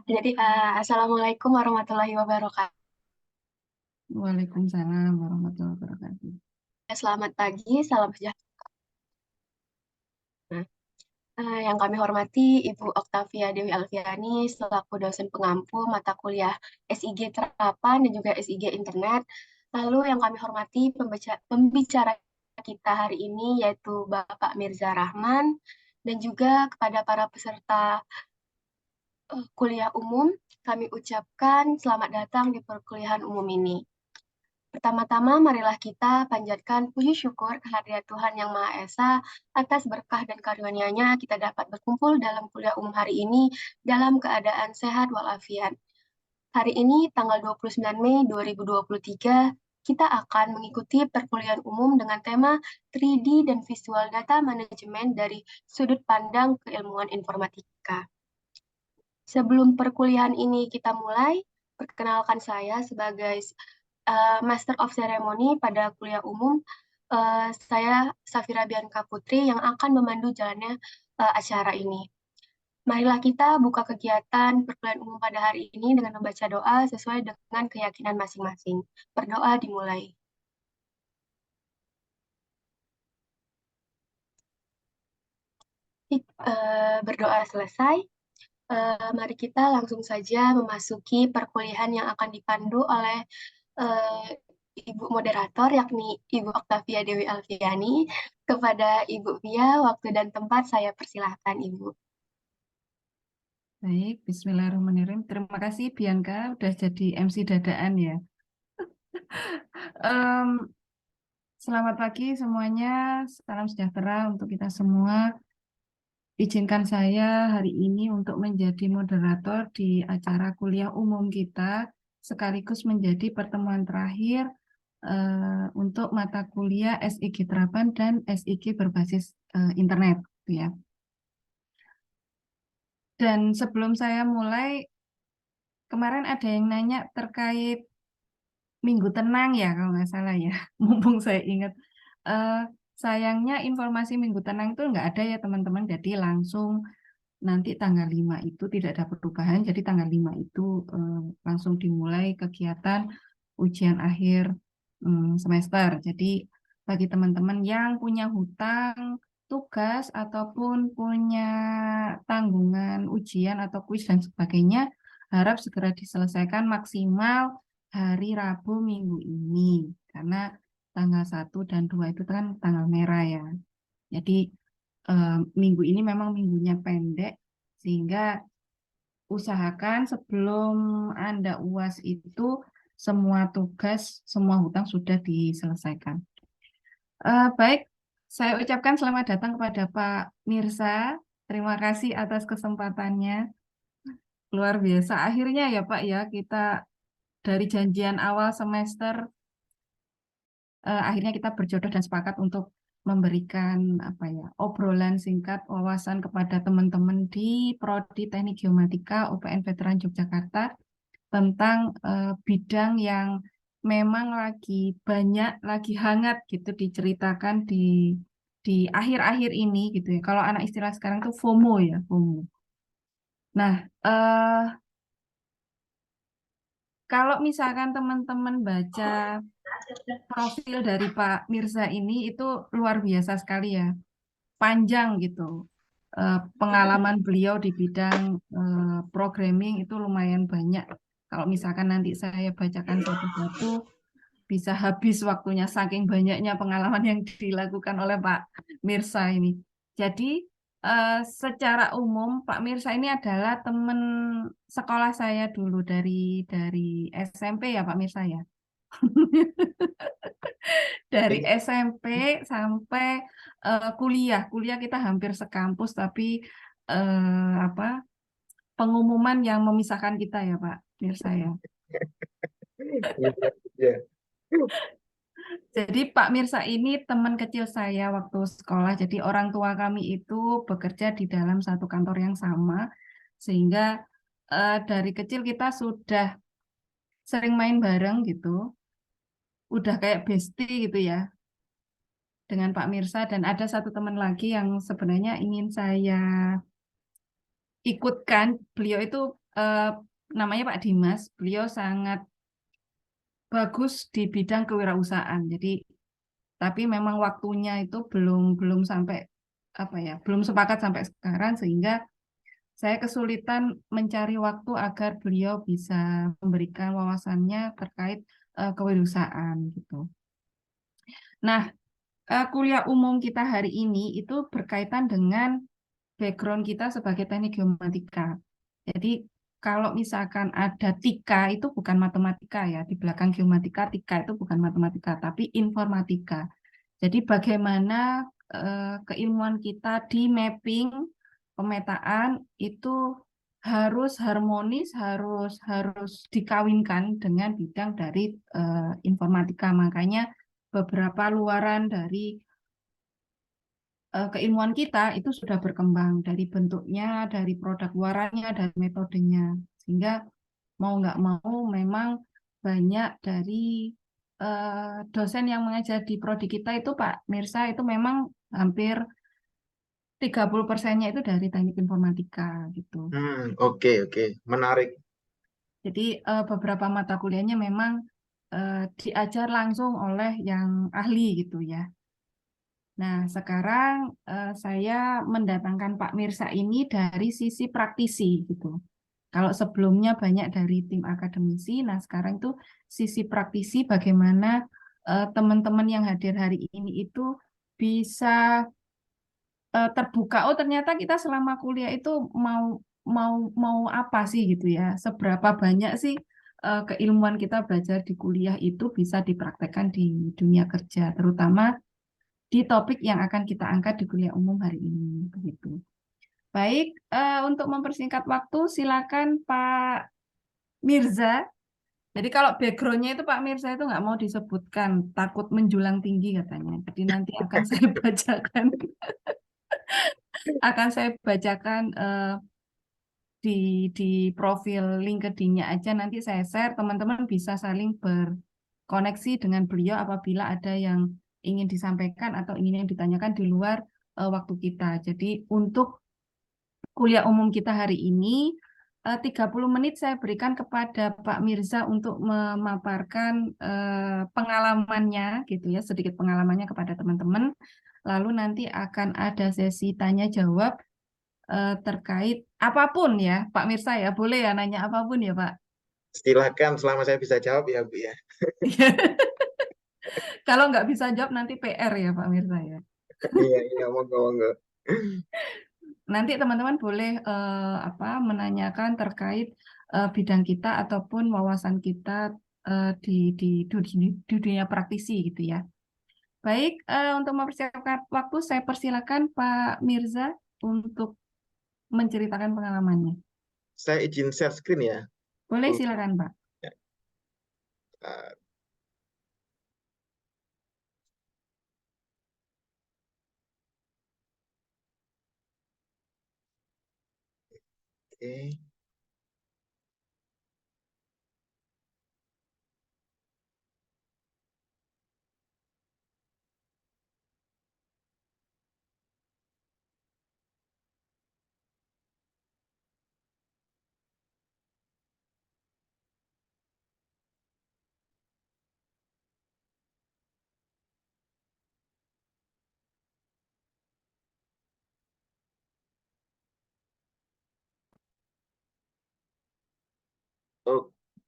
Jadi, Assalamualaikum warahmatullahi wabarakatuh. Waalaikumsalam warahmatullahi wabarakatuh. Selamat pagi, salam sejahtera. Yang kami hormati Ibu Oktavia Dewi Alfiani selaku dosen pengampu mata kuliah SIG Terapan dan juga SIG Internet. Lalu yang kami hormati pembicara kita hari ini yaitu Bapak Mirza Rahman dan juga kepada para peserta kuliah umum, kami ucapkan selamat datang di perkuliahan umum ini. Pertama-tama, marilah kita panjatkan puji syukur kehadirat Tuhan Yang Maha Esa atas berkah dan karunia-Nya kita dapat berkumpul dalam kuliah umum hari ini dalam keadaan sehat walafiat. Hari ini, tanggal 29 Mei 2023, kita akan mengikuti perkuliahan umum dengan tema 3D dan Visual Data Management dari sudut pandang keilmuan informatika. Sebelum perkuliahan ini kita mulai, perkenalkan saya sebagai Master of Ceremony pada kuliah umum. Saya Safira Bianca Putri yang akan memandu jalannya acara ini. Marilah kita buka kegiatan perkuliahan umum pada hari ini dengan membaca doa sesuai dengan keyakinan masing-masing. Berdoa dimulai. Berdoa selesai. Mari kita langsung saja memasuki perkuliahan yang akan dipandu oleh uh, Ibu moderator, yakni Ibu Oktavia Dewi Alfiani. Kepada Ibu Via, waktu dan tempat saya persilahkan, Ibu. Baik, Bismillahirrahmanirrahim. Terima kasih Bianca udah jadi MC dadaan ya. Em, Selamat pagi semuanya, salam sejahtera untuk kita semua. Izinkan saya hari ini untuk menjadi moderator di acara kuliah umum kita, sekaligus menjadi pertemuan terakhir untuk mata kuliah SIG Terapan dan SIG berbasis internet, gitu ya. Dan sebelum saya mulai, kemarin ada yang nanya terkait Minggu Tenang ya, kalau nggak salah ya. Mumpung saya ingat. Eh, Sayangnya informasi Minggu Tenang itu nggak ada ya teman-teman. Jadi langsung nanti tanggal 5 itu tidak ada perubahan. Jadi tanggal 5 itu langsung dimulai kegiatan ujian akhir semester. Jadi bagi teman-teman yang punya hutang, tugas, ataupun punya tanggungan ujian atau kuis dan sebagainya, harap segera diselesaikan maksimal hari Rabu minggu ini. Karena tanggal 1 dan 2 itu kan tanggal merah ya. Jadi minggu ini memang minggunya pendek, sehingga usahakan sebelum Anda UAS itu semua tugas, semua hutang sudah diselesaikan. Baik, saya ucapkan selamat datang kepada Pak Mirsa. Terima kasih atas kesempatannya. Luar biasa. Akhirnya ya Pak ya, kita dari janjian awal semester, akhirnya kita berjodoh dan sepakat untuk memberikan apa ya obrolan singkat wawasan kepada teman-teman di Prodi Teknik Geomatika UPN Veteran Yogyakarta tentang bidang yang memang lagi hangat gitu diceritakan di akhir-akhir ini gitu ya. Kalau anak istilah sekarang tuh FOMO ya, FOMO. Nah, kalau misalkan teman-teman baca profil dari Pak Mirza ini itu luar biasa sekali ya, panjang gitu. Pengalaman beliau di bidang programming itu lumayan banyak. Kalau misalkan nanti saya bacakan satu-satu, bisa habis waktunya saking banyaknya pengalaman yang dilakukan oleh Pak Mirsa ini. Jadi secara umum Pak Mirsa ini adalah teman sekolah saya dulu dari SMP ya Pak Mirsa ya. Dari Iya. SMP sampai kuliah. Kuliah kita hampir sekampus tapi apa pengumuman yang memisahkan kita ya Pak Mirsa ya. Iya, iya. Jadi Pak Mirsa ini teman kecil saya waktu sekolah. Jadi orang tua kami itu bekerja di dalam satu kantor yang sama, sehingga dari kecil kita sudah sering main bareng gitu, udah kayak bestie gitu ya dengan Pak Mirsa. Dan ada satu teman lagi yang sebenarnya ingin saya ikutkan. Beliau itu eh, namanya Pak Dimas, beliau sangat bagus di bidang kewirausahaan. Jadi, tapi memang waktunya itu belum belum sampai apa ya, belum sepakat sampai sekarang sehingga saya kesulitan mencari waktu agar beliau bisa memberikan wawasannya terkait kewirausahaan gitu. Nah, kuliah umum kita hari ini itu berkaitan dengan background kita sebagai teknik geomatika. Jadi kalau misalkan ada tika itu bukan matematika ya, di belakang geomatika tika itu bukan matematika tapi informatika. Jadi bagaimana keilmuan kita di mapping pemetaan itu harus harmonis, harus harus dikawinkan dengan bidang dari informatika. Makanya beberapa luaran dari keilmuan kita itu sudah berkembang dari bentuknya, dari produk luarannya, dari metodenya. Sehingga mau nggak mau memang banyak dari dosen yang mengajar di prodi kita itu Pak Mirsa itu memang hampir 30%-nya itu dari teknik informatika gitu. Oke, oke. Menarik. Jadi beberapa mata kuliahnya memang diajar langsung oleh yang ahli gitu ya. Nah, sekarang saya mendatangkan Pak Mirsa ini dari sisi praktisi gitu. Kalau sebelumnya banyak dari tim akademisi, nah sekarang itu sisi praktisi bagaimana teman-teman yang hadir hari ini itu bisa terbuka. Oh, ternyata kita selama kuliah itu mau mau mau apa sih gitu ya? Seberapa banyak sih keilmuan kita belajar di kuliah itu bisa dipraktekkan di dunia kerja, terutama di topik yang akan kita angkat di kuliah umum hari ini begitu. Baik, untuk mempersingkat waktu silakan Pak Mirza. Jadi kalau backgroundnya itu Pak Mirza itu nggak mau disebutkan, takut menjulang tinggi katanya. Jadi nanti akan saya bacakan, di profil LinkedIn-nya aja. Nanti saya share, teman-teman bisa saling berkoneksi dengan beliau apabila ada yang ingin disampaikan atau ingin yang ditanyakan di luar waktu kita. Jadi untuk kuliah umum kita hari ini 30 menit saya berikan kepada Pak Mirza untuk memaparkan pengalamannya gitu ya, sedikit pengalamannya kepada teman-teman. Lalu nanti akan ada sesi tanya jawab terkait apapun ya, Pak Mirza ya, boleh ya nanya apapun ya, Pak. Silakan selama saya bisa jawab ya, Bu ya. Kalau nggak bisa jawab nanti PR ya, Pak Mirza ya. Iya, iya, monggo, monggo. Nanti teman-teman boleh menanyakan terkait bidang kita ataupun wawasan kita di dunia praktisi gitu ya. Baik, untuk mempersiapkan waktu saya persilakan Pak Mirza untuk menceritakan pengalamannya. Saya izin share screen ya. Boleh Bu. silakan Pak. Ya. Uh, Oke.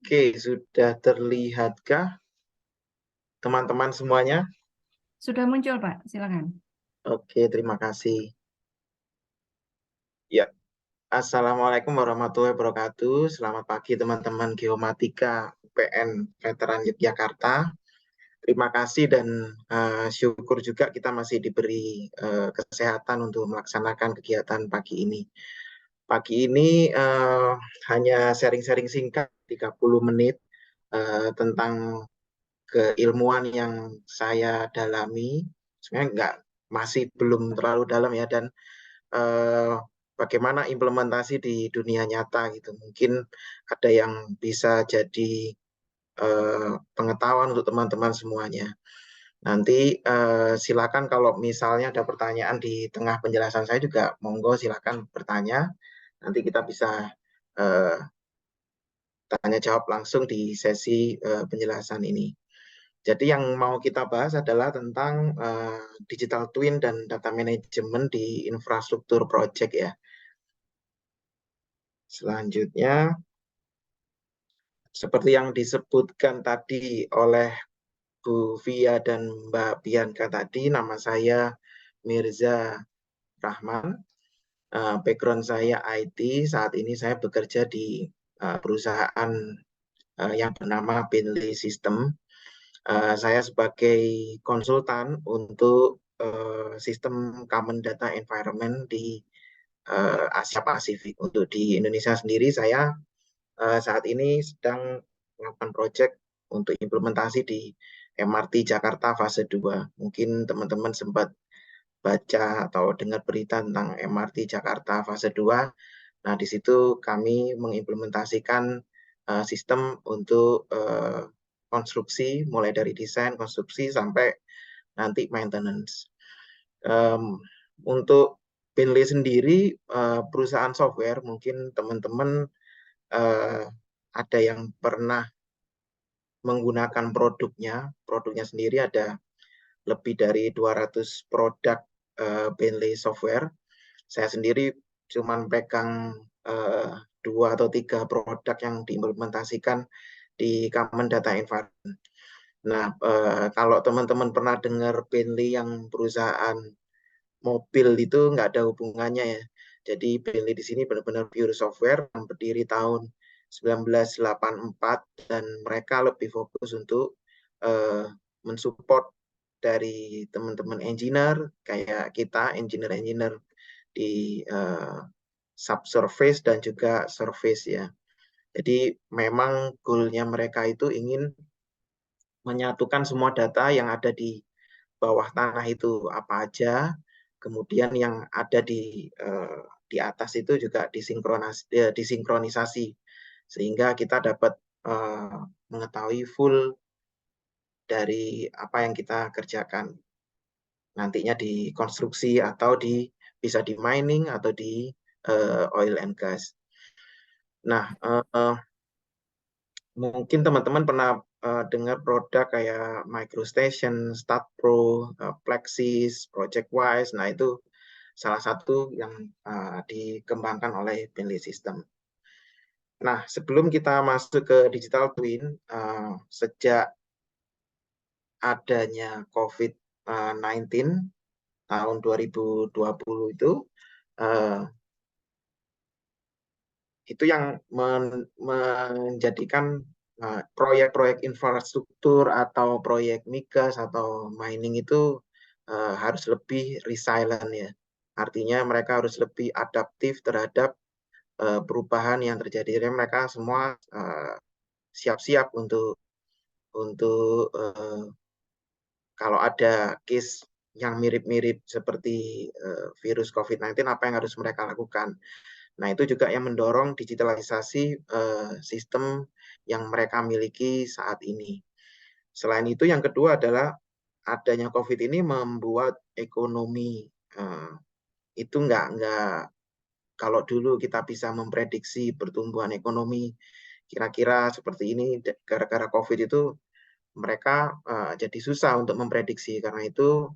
Oke, sudah terlihatkah teman-teman semuanya? Sudah muncul Pak, silakan. Oke, terima kasih. Ya, Assalamualaikum warahmatullahi wabarakatuh. Selamat pagi teman-teman Geomatika UPN Veteran Yogyakarta. Terima kasih dan syukur juga kita masih diberi kesehatan untuk melaksanakan kegiatan pagi ini. Pagi ini hanya sharing-sharing singkat 30 menit tentang keilmuan yang saya dalami. Sebenarnya masih belum terlalu dalam ya, dan eh, bagaimana implementasi di dunia nyata gitu. Mungkin ada yang bisa jadi pengetahuan untuk teman-teman semuanya. Nanti silakan kalau misalnya ada pertanyaan di tengah penjelasan saya juga, monggo silakan bertanya. Nanti kita bisa tanya jawab langsung di sesi penjelasan ini. Jadi yang mau kita bahas adalah tentang digital twin dan data management di infrastruktur project ya. Selanjutnya, seperti yang disebutkan tadi oleh Bu Via dan Mbak Bianca tadi, nama saya Mirza Rahman. Background saya IT, saat ini saya bekerja di perusahaan yang bernama Bentley System. Saya sebagai konsultan untuk sistem Common Data Environment di Asia Pasifik. Untuk di Indonesia sendiri, saya saat ini sedang melakukan proyek untuk implementasi di MRT Jakarta fase 2. Mungkin teman-teman sempat baca atau dengar berita tentang MRT Jakarta fase 2. Nah, di situ kami mengimplementasikan sistem untuk konstruksi, mulai dari desain, konstruksi, sampai nanti maintenance. Untuk Bentley sendiri, perusahaan software, mungkin teman-teman ada yang pernah menggunakan produknya sendiri ada lebih dari 200 produk Bentley software. Saya sendiri cuma pegang 2 atau 3 produk yang diimplementasikan di Common Data Environment. Nah, kalau teman-teman pernah dengar Bentley yang perusahaan mobil itu nggak ada hubungannya ya. Jadi Bentley di sini benar-benar pure software yang berdiri tahun 1984 dan mereka lebih fokus untuk mensupport dari teman-teman engineer kayak kita engineer di subsurface dan juga surface ya. Jadi memang goalnya mereka itu ingin menyatukan semua data yang ada di bawah tanah itu apa aja, kemudian yang ada di atas itu juga disinkronisasi sehingga kita dapat mengetahui full dari apa yang kita kerjakan nantinya di konstruksi atau bisa di mining atau di oil and gas. Nah, mungkin teman-teman pernah dengar produk kayak MicroStation, StatPro, Plexis, ProjectWise. Nah, itu salah satu yang dikembangkan oleh Bentley System. Nah, sebelum kita masuk ke digital twin, sejak adanya COVID-19 tahun 2020 itu yang menjadikan proyek-proyek infrastruktur atau proyek migas atau mining itu harus lebih resilient ya. Artinya mereka harus lebih adaptif terhadap perubahan yang terjadi. Jadi mereka semua siap-siap untuk kalau ada case yang mirip-mirip seperti virus COVID-19, apa yang harus mereka lakukan. Nah, itu juga yang mendorong digitalisasi sistem yang mereka miliki saat ini. Selain itu, yang kedua adalah adanya COVID ini membuat ekonomi itu nggak kalau dulu kita bisa memprediksi pertumbuhan ekonomi kira-kira seperti ini, gara-gara COVID itu mereka jadi susah untuk memprediksi. Karena itu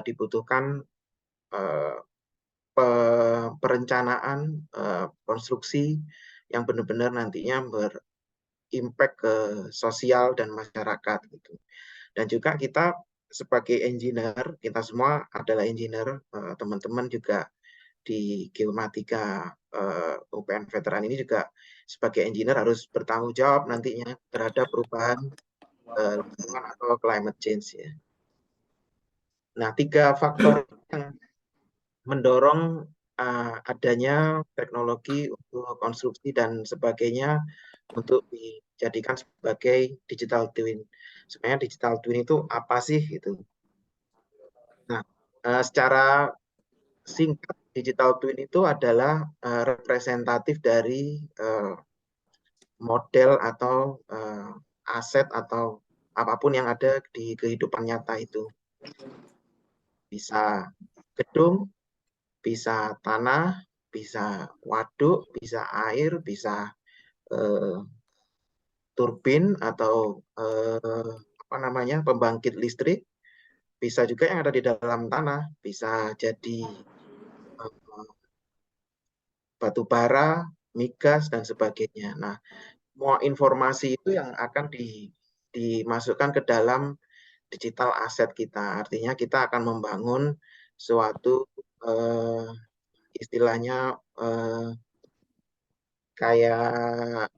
dibutuhkan perencanaan konstruksi yang benar-benar nantinya berimpact ke sosial dan masyarakat gitu. Dan juga kita sebagai engineer, kita semua adalah engineer, teman-teman juga di Geomatika UPN Veteran ini juga sebagai engineer harus bertanggung jawab nantinya terhadap perubahan lingkungan atau climate change ya. Nah, 3 faktor yang mendorong adanya teknologi untuk konstruksi dan sebagainya untuk dijadikan sebagai digital twin. Sebenarnya digital twin itu apa sih itu? Nah, secara singkat digital twin itu adalah representatif dari model atau aset atau apapun yang ada di kehidupan nyata itu. Bisa gedung, bisa tanah, bisa waduk, bisa air, bisa turbin atau apa namanya pembangkit listrik, bisa juga yang ada di dalam tanah, bisa jadi batu bara, migas dan sebagainya. Nah, semua informasi itu yang akan dimasukkan ke dalam digital aset kita. Artinya kita akan membangun suatu istilahnya kayak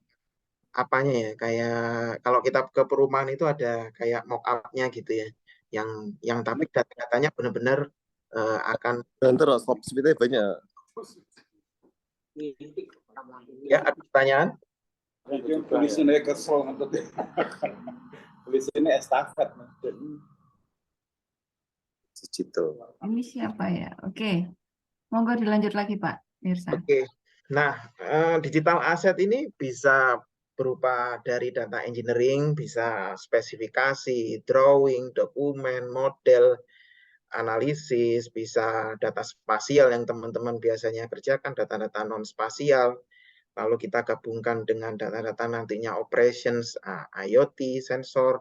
apanya ya, kayak kalau kita ke perumahan itu ada kayak mock up-nya gitu ya, yang tapi data-datanya benar-benar akan terus stop speednya banyak. ya. Ada pertanyaan? Tulisannya kesel nanti. Tulisannya estafet. Digital. Ini siapa ya? Oke, monggo dilanjut lagi Pak Mirsa. Oke. Nah, digital asset ini bisa berupa dari data engineering, bisa spesifikasi, drawing, dokumen, model, analisis, bisa data spasial yang teman-teman biasanya kerjakan, data-data non-spasial. Lalu kita gabungkan dengan data-data nantinya operations, IoT, sensor,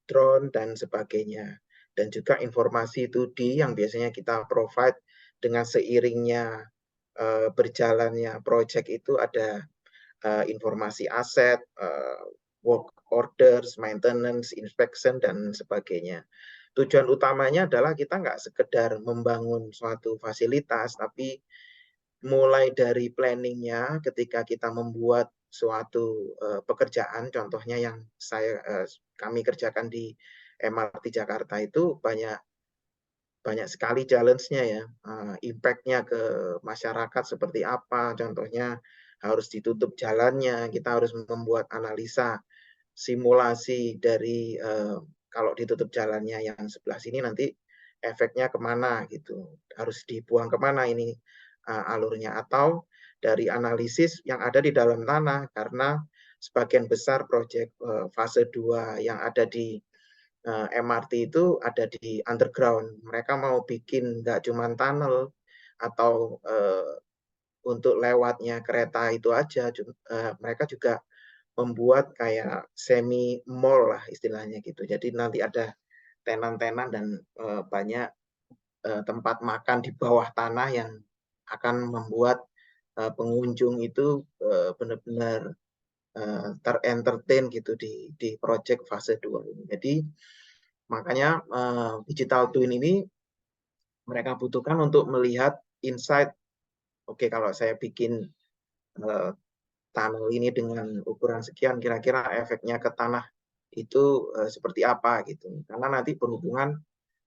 drone, dan sebagainya. Dan juga informasi 2D yang biasanya kita provide dengan seiringnya berjalannya project itu ada informasi aset, work orders, maintenance, inspection, dan sebagainya. Tujuan utamanya adalah kita nggak sekedar membangun suatu fasilitas, tapi mulai dari planningnya ketika kita membuat suatu pekerjaan, contohnya yang kami kerjakan di MRT Jakarta itu banyak sekali challenge-nya ya, impact-nya ke masyarakat seperti apa, contohnya harus ditutup jalannya, kita harus membuat analisa simulasi dari kalau ditutup jalannya yang sebelah sini nanti efeknya kemana gitu, harus dibuang kemana ini alurnya, atau dari analisis yang ada di dalam tanah, karena sebagian besar proyek fase 2 yang ada di MRT itu ada di underground. Mereka mau bikin nggak cuma tunnel atau untuk lewatnya kereta itu aja, mereka juga membuat kayak semi mall lah istilahnya gitu. Jadi nanti ada tenan-tenan dan banyak tempat makan di bawah tanah yang akan membuat pengunjung itu benar-benar ter-entertain gitu di project fase 2 ini. Jadi makanya digital twin ini mereka butuhkan untuk melihat insight. Oke, kalau saya bikin tunnel ini dengan ukuran sekian, kira-kira efeknya ke tanah itu seperti apa gitu. Karena nanti berhubungan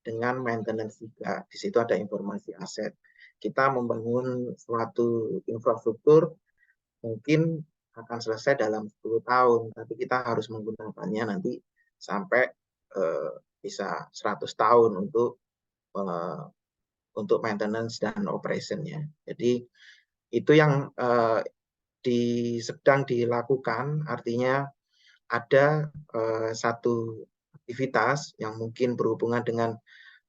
dengan maintenance juga. Di situ ada informasi aset. Kita membangun suatu infrastruktur mungkin akan selesai dalam 10 tahun, tapi kita harus menggunakannya nanti sampai bisa 100 tahun untuk maintenance dan operationnya. Jadi itu yang sedang dilakukan, artinya ada satu aktivitas yang mungkin berhubungan dengan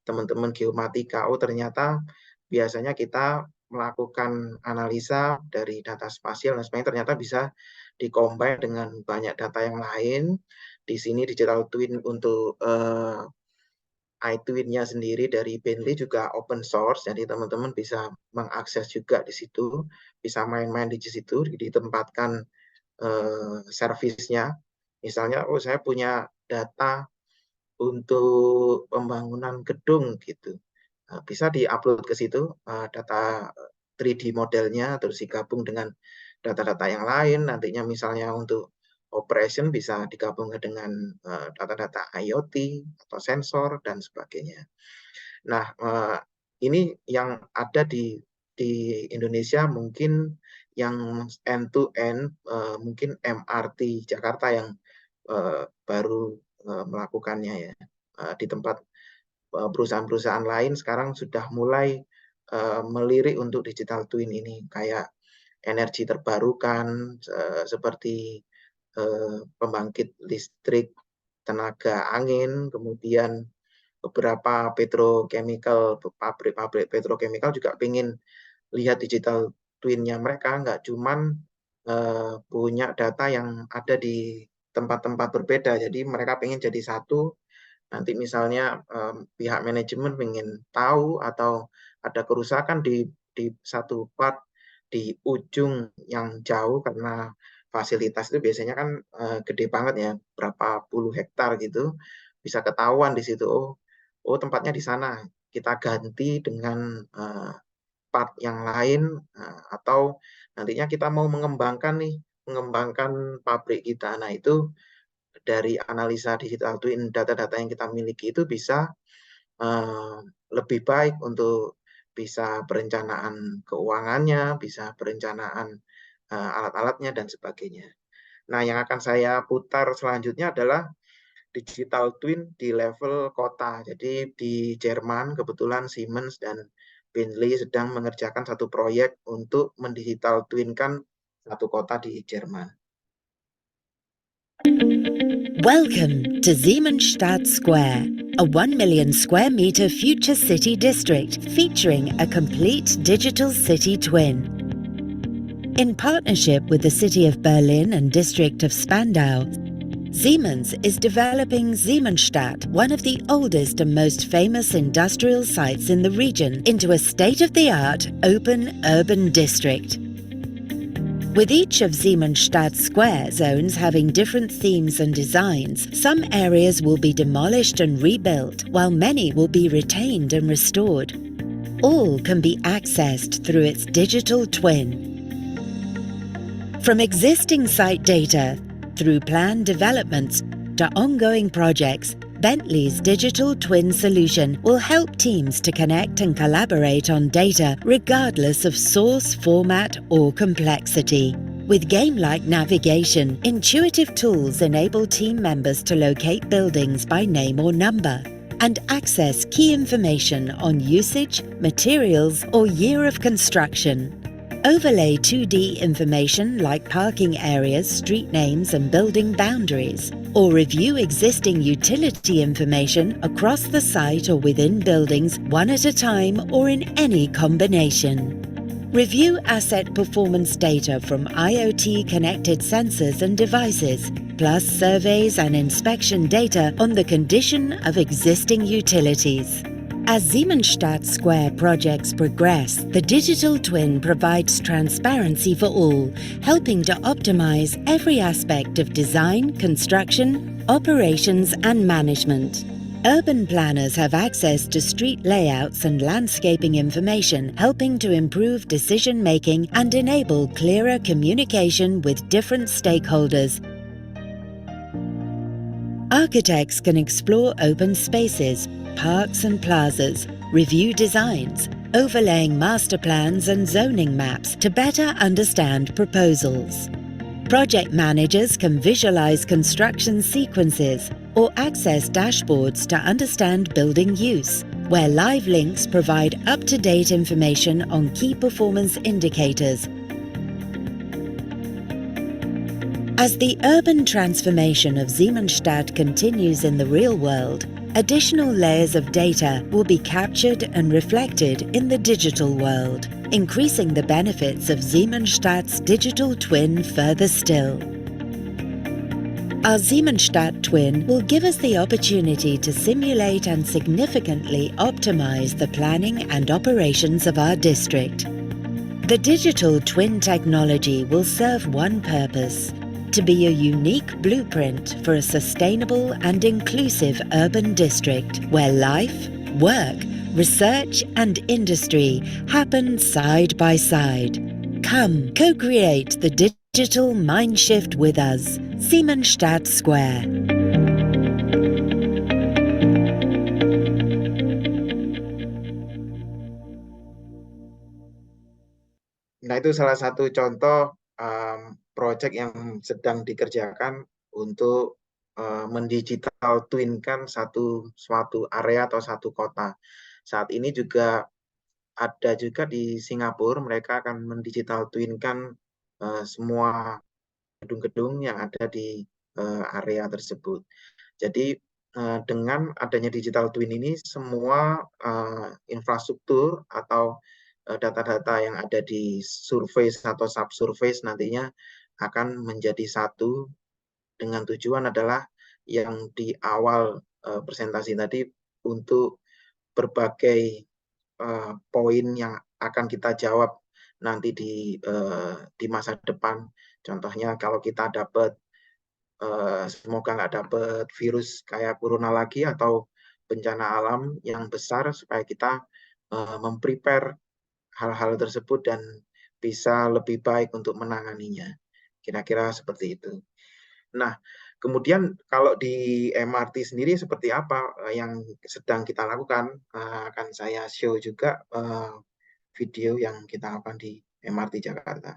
teman-teman geomatika. Oh, ternyata biasanya kita melakukan analisa dari data spasial dan sebagainya, ternyata bisa dikombin dengan banyak data yang lain. Di sini digital twin untuk iTwin-nya sendiri dari Bentley juga open source, jadi teman-teman bisa mengakses juga di situ, bisa main-main di situ, ditempatkan servisnya. Misalnya, oh saya punya data untuk pembangunan gedung gitu, bisa diupload ke situ data 3D modelnya, terus digabung dengan data-data yang lain. Nantinya misalnya untuk operation bisa digabungkan dengan data-data IoT atau sensor dan sebagainya. Nah, ini yang ada di Indonesia mungkin yang end to end, mungkin MRT Jakarta yang baru melakukannya ya. Di tempat perusahaan-perusahaan lain sekarang sudah mulai melirik untuk digital twin ini, kayak energi terbarukan seperti pembangkit listrik tenaga angin, kemudian beberapa petrochemical, pabrik-pabrik petrochemical juga ingin lihat digital twin-nya mereka, nggak cuman punya data yang ada di tempat-tempat berbeda. Jadi mereka pengen jadi satu. Nanti misalnya pihak manajemen pengen tahu atau ada kerusakan di satu part di ujung yang jauh karena fasilitas itu biasanya kan gede banget ya, berapa puluh hektar gitu, bisa ketahuan di situ. Oh tempatnya di sana. Kita ganti dengan part yang lain atau nantinya kita mau mengembangkan pabrik kita. Nah, itu dari analisa digital twin data-data yang kita miliki itu bisa lebih baik untuk bisa perencanaan keuangannya, bisa perencanaan alat-alatnya dan sebagainya. Nah, yang akan saya putar selanjutnya adalah digital twin di level kota. Jadi di Jerman kebetulan Siemens dan Bentley sedang mengerjakan satu proyek untuk mendigital twinkan satu kota di Jerman. Welcome to Siemensstadt Square, a 1 million square meter future city district featuring a complete digital city twin. In partnership with the City of Berlin and District of Spandau, Siemens is developing Siemensstadt, one of the oldest and most famous industrial sites in the region, into a state-of-the-art open urban district. With each of Siemensstadt Square zones having different themes and designs, some areas will be demolished and rebuilt, while many will be retained and restored. All can be accessed through its digital twin. From existing site data, through planned developments to ongoing projects, Bentley's digital twin solution will help teams to connect and collaborate on data regardless of source, format, or complexity. With game-like navigation, intuitive tools enable team members to locate buildings by name or number and access key information on usage, materials, or year of construction. Overlay 2D information like parking areas, street names, and building boundaries, or review existing utility information across the site or within buildings one at a time or in any combination. Review asset performance data from IoT connected sensors and devices, plus surveys and inspection data on the condition of existing utilities. As Siemensstadt Square projects progress, the digital twin provides transparency for all, helping to optimize every aspect of design, construction, operations, and management. Urban planners have access to street layouts and landscaping information, helping to improve decision-making and enable clearer communication with different stakeholders. Architects can explore open spaces, parks and plazas, review designs, overlaying master plans and zoning maps to better understand proposals. Project managers can visualize construction sequences or access dashboards to understand building use, where live links provide up-to-date information on key performance indicators. As the urban transformation of Siemensstadt continues in the real world, additional layers of data will be captured and reflected in the digital world, increasing the benefits of Siemensstadt's digital twin further still. Our Siemensstadt twin will give us the opportunity to simulate and significantly optimize the planning and operations of our district. The digital twin technology will serve one purpose: to be a unique blueprint for a sustainable and inclusive urban district where life, work, research and industry happen side by side. Come, co-create the digital mind shift with us. Siemensstadt Square. Nah, itu salah satu contoh proyek yang sedang dikerjakan untuk mendigital twinkan suatu area atau satu kota. Saat ini juga ada juga di Singapura, mereka akan mendigital twinkan semua gedung-gedung yang ada di area tersebut. Jadi dengan adanya digital twin ini, semua infrastruktur atau data-data yang ada di surface atau subsurface nantinya akan menjadi satu dengan tujuan adalah yang di awal presentasi tadi untuk berbagai poin yang akan kita jawab nanti di masa depan. Contohnya kalau kita dapat semoga nggak dapat virus kayak corona lagi atau bencana alam yang besar, supaya kita memprepare hal-hal tersebut dan bisa lebih baik untuk menanganinya. Kira-kira seperti itu. Nah, kemudian kalau di MRT sendiri seperti apa yang sedang kita lakukan, akan saya show juga video yang kita lakukan di MRT Jakarta.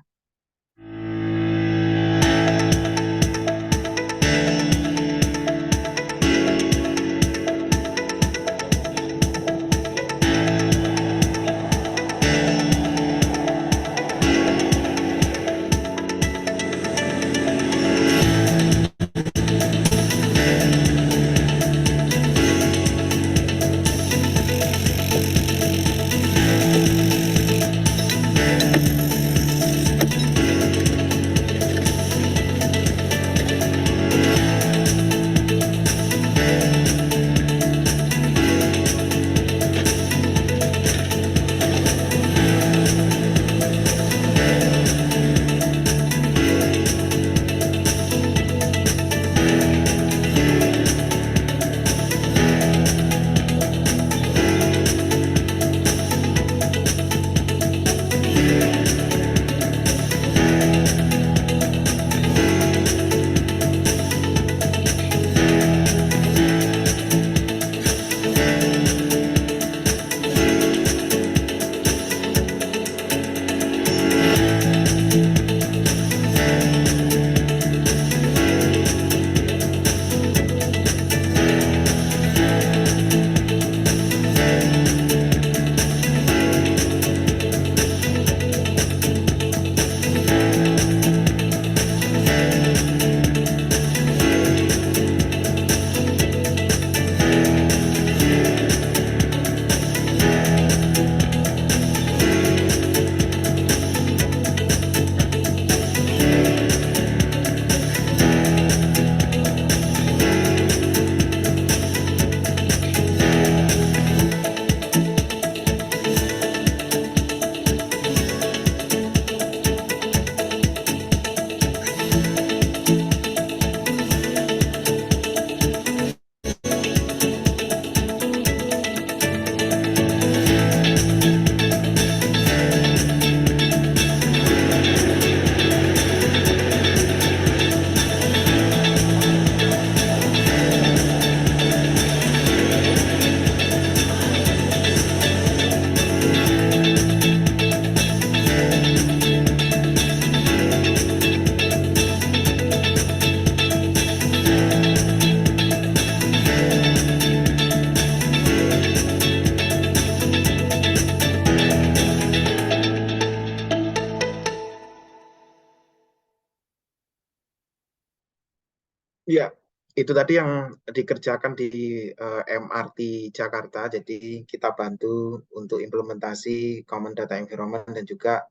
Ya, itu tadi yang dikerjakan di MRT Jakarta. Jadi kita bantu untuk implementasi Common Data Environment dan juga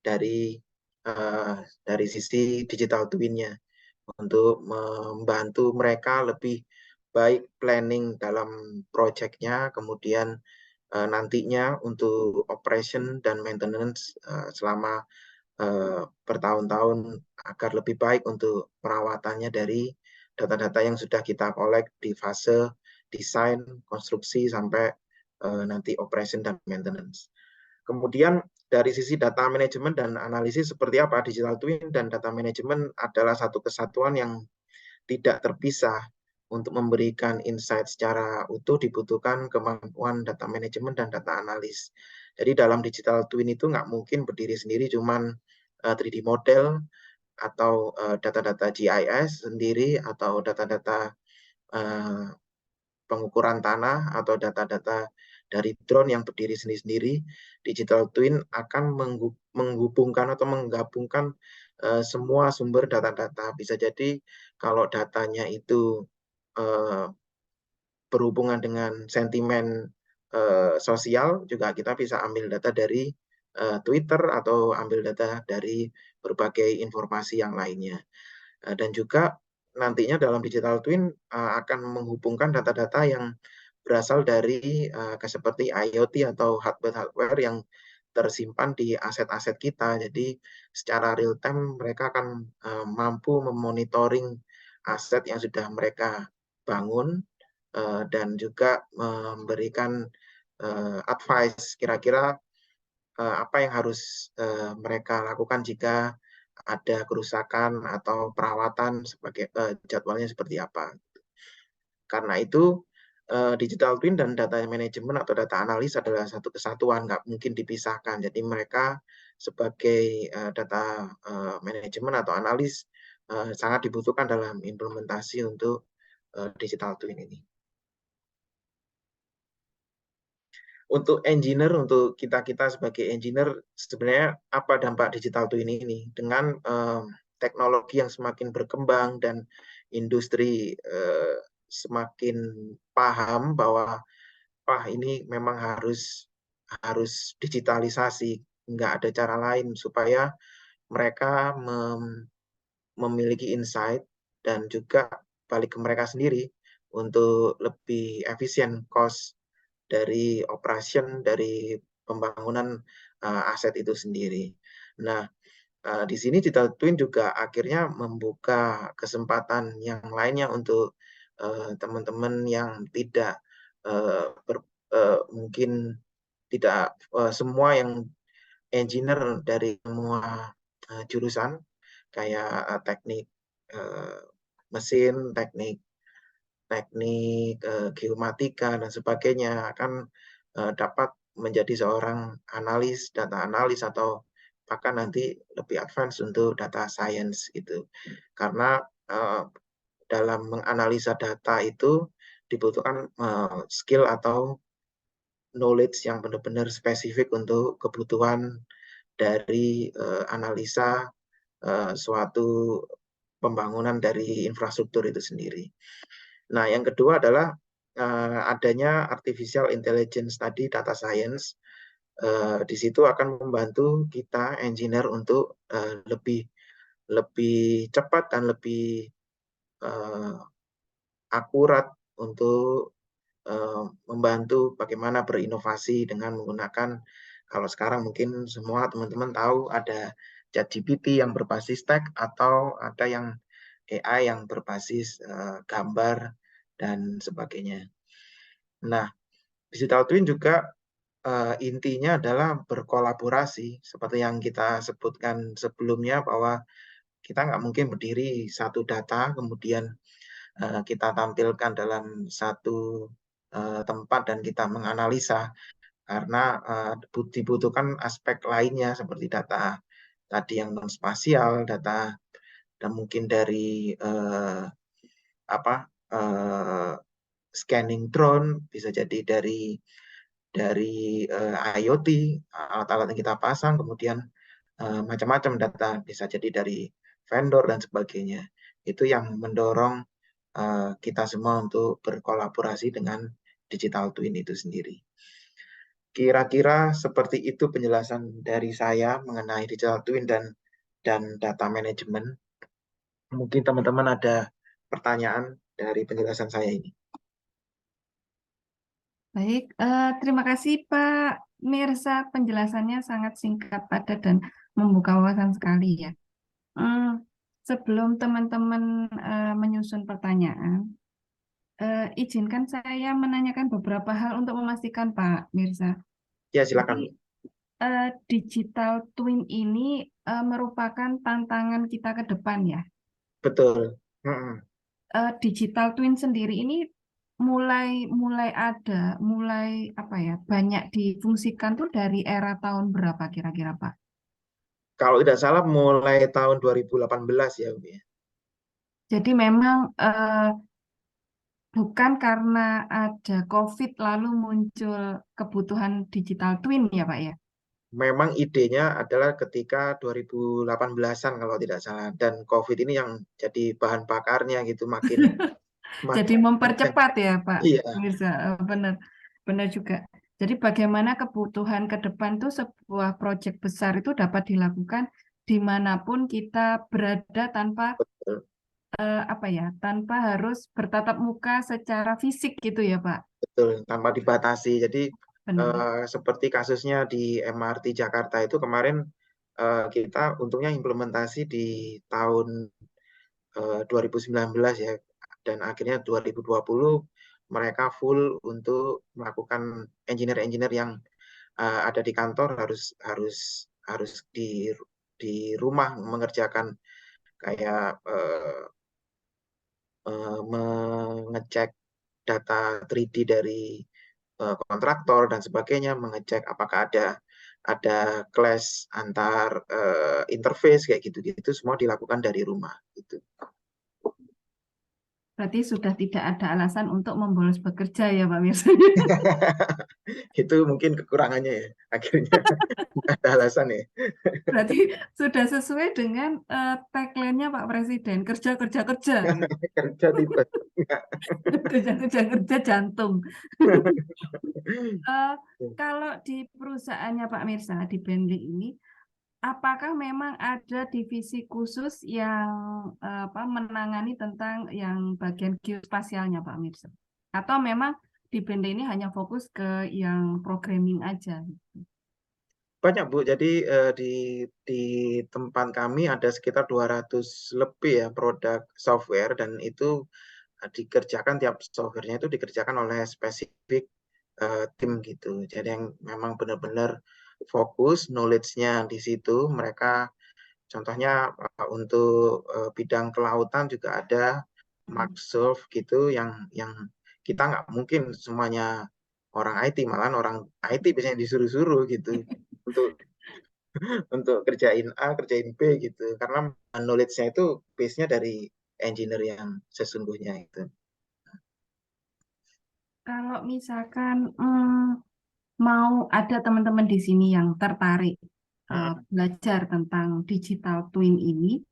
dari sisi digital twin-nya untuk membantu mereka lebih baik planning dalam proyeknya, kemudian nantinya untuk operation dan maintenance selama bertahun-tahun agar lebih baik untuk perawatannya dari data-data yang sudah kita collect di fase desain, konstruksi, sampai nanti operation dan maintenance. Kemudian dari sisi data management dan analisis seperti apa, digital twin dan data management adalah satu kesatuan yang tidak terpisah. Untuk memberikan insight secara utuh dibutuhkan kemampuan data management dan data analis. Jadi dalam digital twin itu nggak mungkin berdiri sendiri cuman 3D model atau data-data GIS sendiri atau data-data pengukuran tanah atau data-data dari drone yang berdiri sendiri-sendiri. Digital twin akan menghubungkan atau menggabungkan semua sumber data-data. Bisa jadi kalau datanya itu berhubungan dengan sentimen sosial, juga kita bisa ambil data dari Twitter atau ambil data dari berbagai informasi yang lainnya. Dan juga nantinya dalam digital twin akan menghubungkan data-data yang berasal dari seperti IoT atau hardware-hardware yang tersimpan di aset-aset kita. Jadi secara real time mereka akan mampu memonitoring aset yang sudah mereka bangun dan juga memberikan advice kira-kira apa yang harus mereka lakukan jika ada kerusakan atau perawatan sebagai jadwalnya seperti apa. Karena itu digital twin dan data manajemen atau data analis adalah satu kesatuan, nggak mungkin dipisahkan. Jadi mereka sebagai data manajemen atau analis sangat dibutuhkan dalam implementasi untuk digital twin ini. Untuk engineer, untuk kita sebagai engineer, sebenarnya apa dampak digital twin ini? Dengan teknologi yang semakin berkembang dan industri semakin paham bahwa ini memang harus digitalisasi, nggak ada cara lain supaya mereka memiliki insight dan juga balik ke mereka sendiri untuk lebih efisien cost dari operation, dari pembangunan aset itu sendiri. Nah, di sini digital twin juga akhirnya membuka kesempatan yang lainnya untuk teman-teman yang tidak mungkin tidak semua yang engineer dari semua jurusan kayak teknik mesin, teknik geomatika dan sebagainya akan dapat menjadi seorang analis, data analis atau bahkan nanti lebih advance untuk data science itu. Karena dalam menganalisa data itu dibutuhkan skill atau knowledge yang benar-benar spesifik untuk kebutuhan dari analisa suatu pembangunan dari infrastruktur itu sendiri. Nah, yang kedua adalah adanya artificial intelligence tadi, data science. Di situ akan membantu kita engineer untuk lebih cepat dan lebih akurat untuk membantu bagaimana berinovasi dengan menggunakan, kalau sekarang mungkin semua teman-teman tahu ada ChatGPT yang berbasis teks atau ada yang AI yang berbasis gambar dan sebagainya. Nah, digital twin juga intinya adalah berkolaborasi seperti yang kita sebutkan sebelumnya bahwa kita nggak mungkin berdiri satu data kemudian kita tampilkan dalam satu tempat dan kita menganalisa karena dibutuhkan aspek lainnya seperti data tadi yang non spasial, data dan mungkin dari scanning drone, bisa jadi dari IoT, alat-alat yang kita pasang, kemudian macam-macam data, bisa jadi dari vendor dan sebagainya. Itu yang mendorong kita semua untuk berkolaborasi dengan digital twin itu sendiri. Kira-kira seperti itu penjelasan dari saya mengenai digital twin dan data management. Mungkin teman-teman ada pertanyaan dari penjelasan saya ini. Baik, terima kasih Pak Mirsa, penjelasannya sangat singkat, padat, dan membuka wawasan sekali ya. Sebelum teman-teman menyusun pertanyaan, izinkan saya menanyakan beberapa hal untuk memastikan Pak Mirsa. Ya, silakan. Jadi, digital twin ini merupakan tantangan kita ke depan ya. Betul. Digital twin sendiri ini mulai banyak difungsikan tuh dari era tahun berapa kira-kira Pak? Kalau tidak salah mulai tahun 2018 ya, Bu ya. Jadi memang bukan karena ada COVID lalu muncul kebutuhan digital twin ya Pak ya? Memang idenya adalah ketika 2018-an kalau tidak salah, dan COVID ini yang jadi bahan bakarnya gitu makin Jadi mempercepat ya Pak Iya. Mirza, benar juga. Jadi bagaimana kebutuhan ke depan tuh sebuah proyek besar itu dapat dilakukan dimanapun kita berada tanpa tanpa harus bertatap muka secara fisik gitu ya Pak. Betul, tanpa dibatasi. Jadi Benar. seperti kasusnya di MRT Jakarta itu kemarin kita untungnya implementasi di tahun 2019 ya, dan akhirnya 2020 mereka full untuk melakukan engineer-engineer yang ada di kantor harus di rumah mengerjakan kayak mengecek data 3D dari kontraktor dan sebagainya, mengecek apakah ada clash antar interface kayak gitu-gitu, semua dilakukan dari rumah gitu. Berarti sudah tidak ada alasan untuk membolos bekerja ya Pak Mirsa. Itu mungkin kekurangannya ya, akhirnya nggak ada alasan ya. Berarti sudah sesuai dengan tagline-nya Pak Presiden, kerja kerja kerja gitu. Kerja tiba Kerja kerja kerja jantung. Kalau di perusahaannya Pak Mirsa di Bentley ini, apakah memang ada divisi khusus yang menangani tentang yang bagian geospasialnya Pak Mirsa? Atau memang di Bentley ini hanya fokus ke yang programming aja? banyak Bu, jadi di tempat kami ada sekitar 200 lebih ya produk software, dan itu dikerjakan, tiap softwarenya itu dikerjakan oleh spesifik tim gitu. Jadi yang memang benar-benar fokus knowledge-nya di situ. Mereka contohnya untuk bidang kelautan juga ada Microsoft gitu, yang kita nggak mungkin semuanya orang IT, malahan orang IT biasanya disuruh-suruh gitu untuk kerjain A, kerjain B gitu. Karena knowledge-nya itu base-nya dari engineer yang sesungguhnya itu. Kalau misalkan mau ada teman-teman di sini yang tertarik belajar tentang digital twin ini,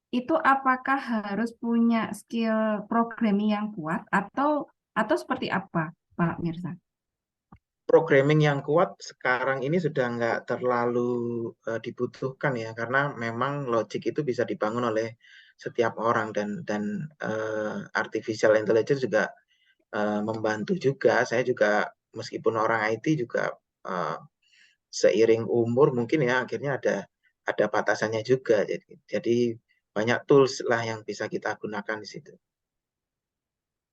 itu apakah harus punya skill programming yang kuat atau seperti apa, Pak Mirsa? Programming yang kuat sekarang ini sudah nggak terlalu dibutuhkan ya, karena memang logic itu bisa dibangun oleh setiap orang, dan artificial intelligence juga membantu juga. Saya juga meskipun orang IT juga seiring umur mungkin ya akhirnya ada batasannya juga. Jadi banyak tools lah yang bisa kita gunakan di situ.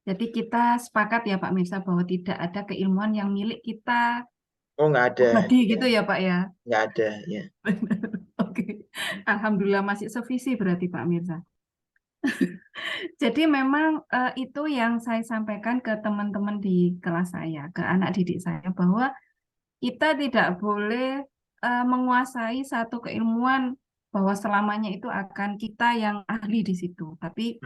Jadi kita sepakat ya Pak Mirsa bahwa tidak ada keilmuan yang milik kita Oh, nggak ada pribadi ya, gitu ya Pak ya. nggak ada ya. Oke. Alhamdulillah masih sevisi berarti Pak Mirsa. Jadi memang itu yang saya sampaikan ke teman-teman di kelas saya, ke anak didik saya, bahwa kita tidak boleh menguasai satu keilmuan bahwa selamanya itu akan kita yang ahli di situ. Tapi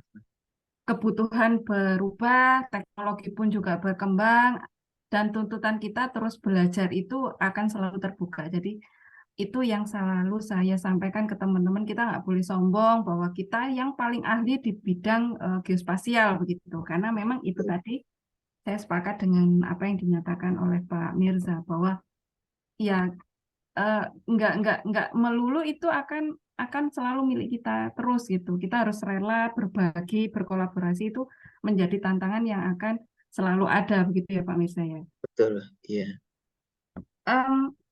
kebutuhan berubah, teknologi pun juga berkembang, dan tuntutan kita terus belajar itu akan selalu terbuka. Jadi itu yang selalu saya sampaikan ke teman-teman, kita nggak boleh sombong bahwa kita yang paling ahli di bidang geospasial begitu, karena memang itu tadi saya sepakat dengan apa yang dinyatakan oleh Pak Mirza bahwa ya nggak melulu itu akan selalu milik kita terus gitu. Kita harus rela berbagi, berkolaborasi, itu menjadi tantangan yang akan selalu ada begitu ya Pak Mirza ya. Betul, iya.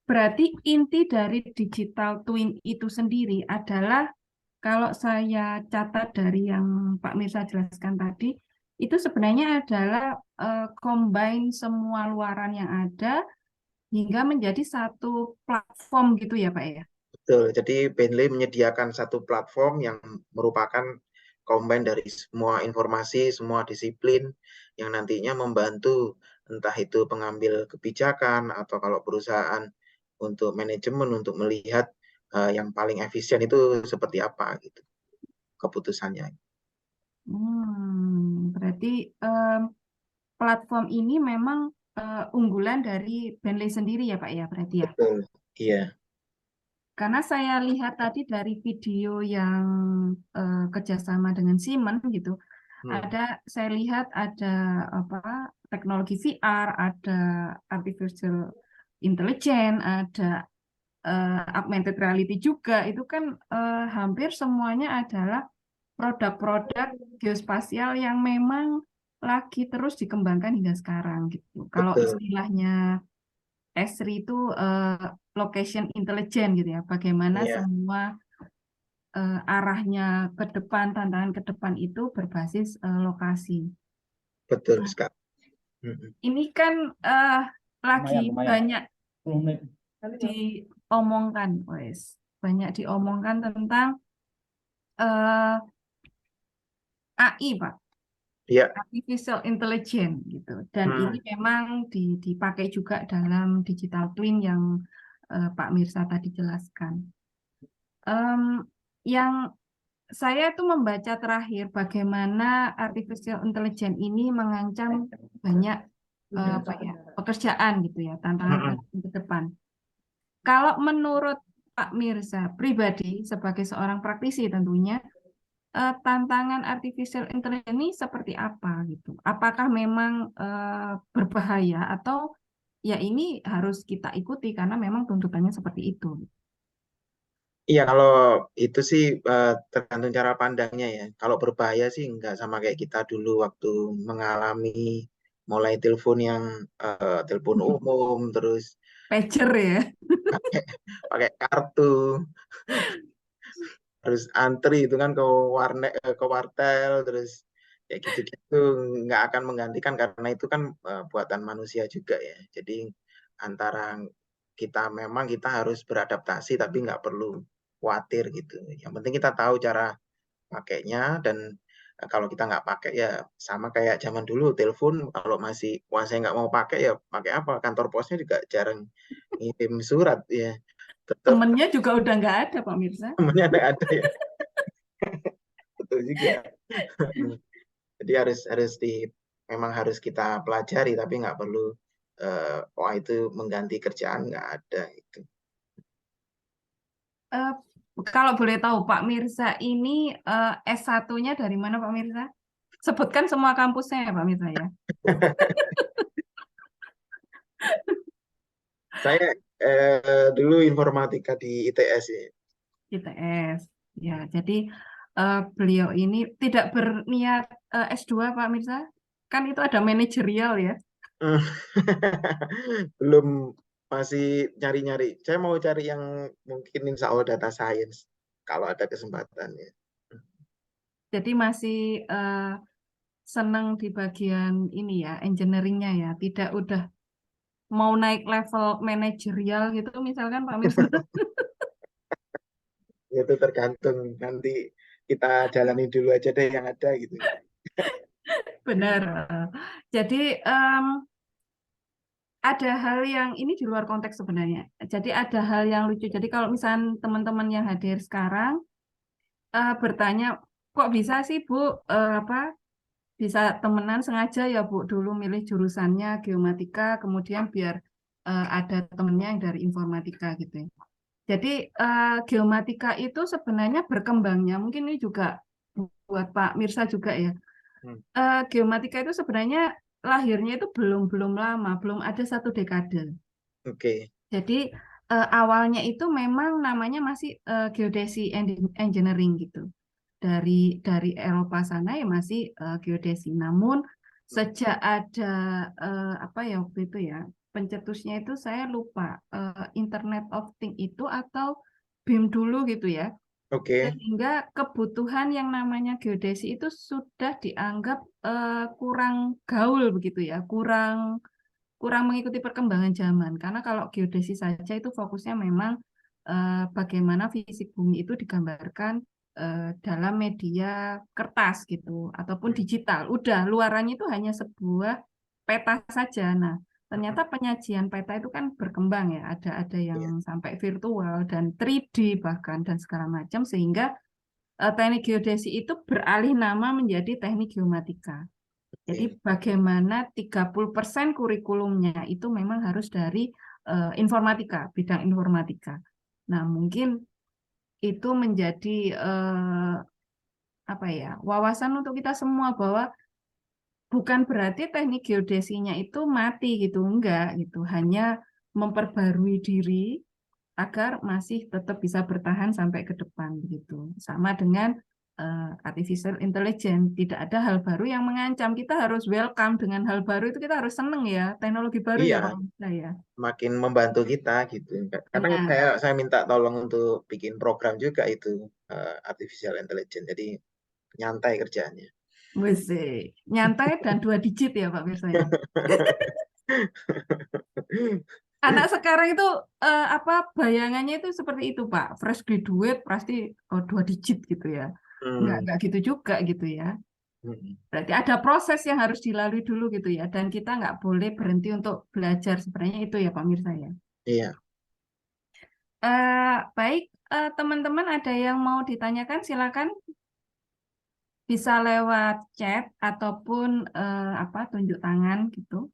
Berarti inti dari digital twin itu sendiri adalah, kalau saya catat dari yang Pak Mirza jelaskan tadi, itu sebenarnya adalah combine semua luaran yang ada hingga menjadi satu platform gitu ya Pak ya? Betul, jadi Bentley menyediakan satu platform yang merupakan combine dari semua informasi, semua disiplin yang nantinya membantu entah itu pengambil kebijakan atau kalau perusahaan untuk manajemen untuk melihat yang paling efisien itu seperti apa gitu keputusannya. Berarti platform ini memang unggulan dari Bentley sendiri ya Pak ya, berarti ya? Betul, iya. Karena saya lihat tadi dari video yang kerjasama dengan Siemens gitu, saya lihat ada teknologi VR, ada artificial intelligence, ada augmented reality juga. Itu kan hampir semuanya adalah produk-produk geospasial yang memang lagi terus dikembangkan hingga sekarang gitu. Kalau Betul. istilahnya ESRI itu location intelligence gitu ya. Bagaimana Iya, semua arahnya ke depan, tantangan ke depan itu berbasis lokasi. betul Nah, sekali. Mm-mm. ini kan lagi Lumayan. banyak 10 menit. diomongkan, wes. Banyak diomongkan tentang eh, AI, Pak. Iya. Artificial Intelligence gitu. Dan Hmm. ini memang dipakai juga dalam digital twin yang Pak Mirsa tadi jelaskan. Yang saya itu membaca terakhir bagaimana artificial intelligence ini mengancam banyak pekerjaan gitu ya, tantangan ke depan. Kalau menurut Pak Mirsa pribadi sebagai seorang praktisi tentunya tantangan artificial intelligence ini seperti apa gitu? Apakah memang berbahaya atau ya ini harus kita ikuti karena memang tuntutannya seperti itu? Iya, kalau itu sih tergantung cara pandangnya ya. Kalau berbahaya sih nggak sama kayak kita dulu waktu mengalami mulai telepon yang telepon umum, terus Pager ya? pakai kartu, terus antri itu kan ke warnet, ke wartel, terus ya gitu-gitu nggak akan menggantikan karena itu kan buatan manusia juga ya. Jadi antara kita harus beradaptasi tapi nggak perlu khawatir gitu. Yang penting kita tahu cara pakainya dan kalau kita nggak pakai ya sama kayak zaman dulu telepon kalau masih wah saya nggak mau pakai ya pakai apa, kantor posnya juga jarang ngirim surat ya, tetap Temennya juga udah nggak ada, Pak Mirsa. temennya ada ya. Betul juga. Jadi memang harus kita pelajari tapi nggak perlu wah itu mengganti kerjaan, nggak ada itu. Kalau boleh tahu Pak Mirsa ini S1-nya dari mana Pak Mirsa? Sebutkan semua kampusnya ya Pak Mirsa ya. Saya dulu informatika di ITS ya. ITS. Ya, jadi beliau ini tidak berniat S2 Pak Mirsa? Kan itu ada manajerial ya. Belum, masih nyari-nyari. Saya mau cari yang mungkin insya Allah data science kalau ada kesempatan ya. Jadi masih senang di bagian ini ya, engineering-nya ya. Tidak udah mau naik level manajerial gitu misalkan Pak Mirsa. Itu tergantung nanti kita jalani dulu aja deh yang ada gitu. Benar. Jadi ada hal yang ini di luar konteks sebenarnya. Jadi ada hal yang lucu. Jadi kalau misalnya teman-teman yang hadir sekarang bertanya, kok bisa sih Bu bisa temenan sengaja ya Bu dulu milih jurusannya geomatika, kemudian biar ada temennya yang dari informatika gitu ya. Jadi geomatika itu sebenarnya berkembangnya mungkin ini juga buat Pak Mirsa juga ya. Geomatika itu sebenarnya lahirnya itu belum lama, belum ada 1 dekade. Oke. Jadi awalnya itu memang namanya masih geodesi engineering gitu. Dari Eropa sana ya masih geodesi. Namun sejak ada apa ya waktu itu ya pencetusnya itu saya lupa Internet of Things itu atau BIM dulu gitu ya. Oke. Sehingga kebutuhan yang namanya geodesi itu sudah dianggap kurang gaul begitu ya, kurang mengikuti perkembangan zaman. Karena kalau geodesi saja itu fokusnya memang bagaimana fisik bumi itu digambarkan dalam media kertas gitu ataupun digital. Udah luarannya itu hanya sebuah peta saja. Nah, ternyata penyajian peta itu kan berkembang ya. Ada yang sampai virtual dan 3D bahkan dan segala macam sehingga teknik geodesi itu beralih nama menjadi teknik geomatika. Jadi bagaimana 30% kurikulumnya itu memang harus dari informatika, bidang informatika. Nah, mungkin itu menjadi apa ya, wawasan untuk kita semua bahwa bukan berarti teknik geodesinya itu mati gitu, enggak gitu. Hanya memperbarui diri agar masih tetap bisa bertahan sampai ke depan gitu. Sama dengan artificial intelligence. Tidak ada hal baru yang mengancam. Kita harus welcome dengan hal baru itu, kita harus seneng ya. Teknologi baru ya Iya, Pak Mirsa ya. makin membantu kita gitu. Kadang Benar. saya minta tolong untuk bikin program juga itu artificial intelligence. Jadi nyantai kerjaannya. Wes, nyantai dan 2 digit ya Pak Mirsa ya. Anak sekarang itu bayangannya itu seperti itu Pak. Fresh graduate pasti 2 digit gitu ya. Enggak gitu juga gitu ya. Berarti ada proses yang harus dilalui dulu gitu ya. Dan kita nggak boleh berhenti untuk belajar. Sebenarnya itu ya Pak Mirsa ya. Iya. Baik, teman-teman ada yang mau ditanyakan silakan. Bisa lewat chat ataupun tunjuk tangan gitu.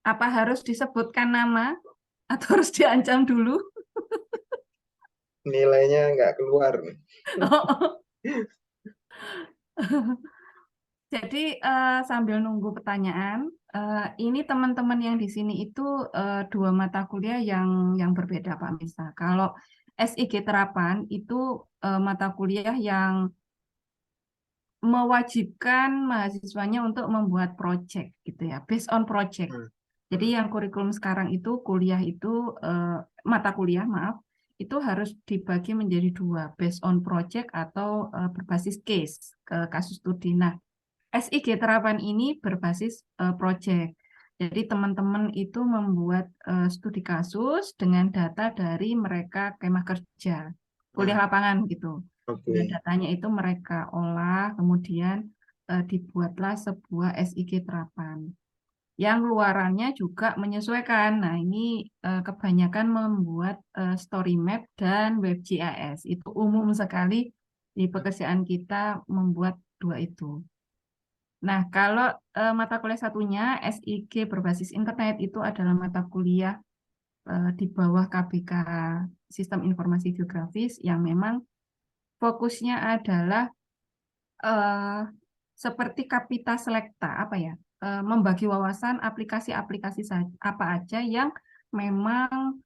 Apa harus disebutkan nama atau harus diancam dulu? Nilainya nggak keluar. Jadi sambil nunggu pertanyaan, ini teman-teman yang di sini itu 2 mata kuliah yang berbeda Pak Mirsa. Kalau SIG terapan itu mata kuliah yang mewajibkan mahasiswanya untuk membuat project gitu ya, based on project. Jadi yang kurikulum sekarang itu kuliah itu mata kuliah itu harus dibagi menjadi 2, based on project atau berbasis case kasus studi. Nah, SIG terapan ini berbasis project. Jadi teman-teman itu membuat studi kasus dengan data dari mereka kemah kerja, kuliah lapangan gitu. Dan datanya itu mereka olah, kemudian dibuatlah sebuah SIG terapan. Yang luarannya juga menyesuaikan. Nah, ini kebanyakan membuat story map dan WebGIS. Itu umum sekali di pekerjaan kita membuat 2 itu. Nah, kalau mata kuliah satunya, SIG berbasis internet, itu adalah mata kuliah di bawah KBK Sistem Informasi Geografis yang memang fokusnya adalah seperti Kapita Selekta, membagi wawasan aplikasi-aplikasi apa aja yang memang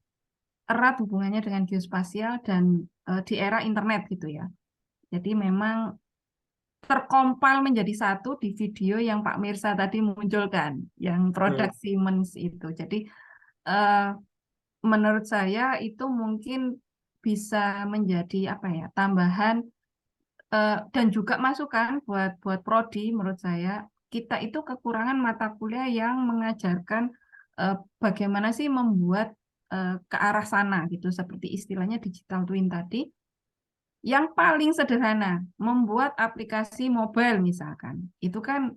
erat hubungannya dengan geospasial dan di era internet gitu ya. Jadi memang terkompil menjadi satu di video yang Pak Mirsa tadi munculkan, yang produk Siemens itu. Jadi menurut saya itu mungkin bisa menjadi tambahan dan juga masukan buat prodi. Menurut saya kita itu kekurangan mata kuliah yang mengajarkan bagaimana sih membuat ke arah sana gitu, seperti istilahnya digital twin tadi. Yang paling sederhana, membuat aplikasi mobile misalkan. Itu kan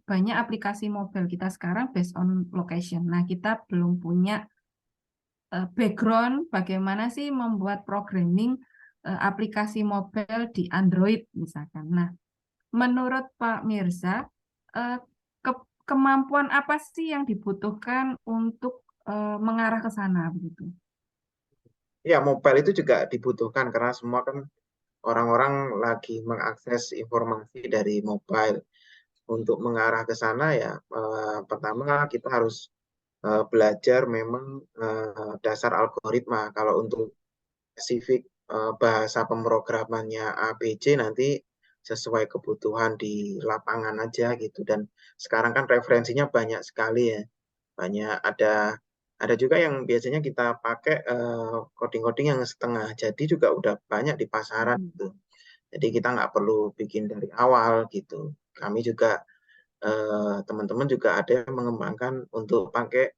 banyak aplikasi mobile kita sekarang based on location. Nah, kita belum punya background bagaimana sih membuat programming aplikasi mobile di Android misalkan. Nah, menurut Pak Mirsa, kemampuan apa sih yang dibutuhkan untuk mengarah ke sana begitu? Ya, mobile itu juga dibutuhkan karena semua kan orang-orang lagi mengakses informasi dari mobile. Untuk mengarah ke sana ya, pertama kita harus belajar memang dasar algoritma. Kalau untuk spesifik bahasa pemrogramannya ABC nanti sesuai kebutuhan di lapangan aja gitu. Dan sekarang kan referensinya banyak sekali ya. Banyak ada juga yang biasanya kita pakai coding-coding yang setengah jadi juga udah banyak di pasaran gitu. Jadi kita nggak perlu bikin dari awal gitu. Kami juga teman-teman juga ada yang mengembangkan untuk pakai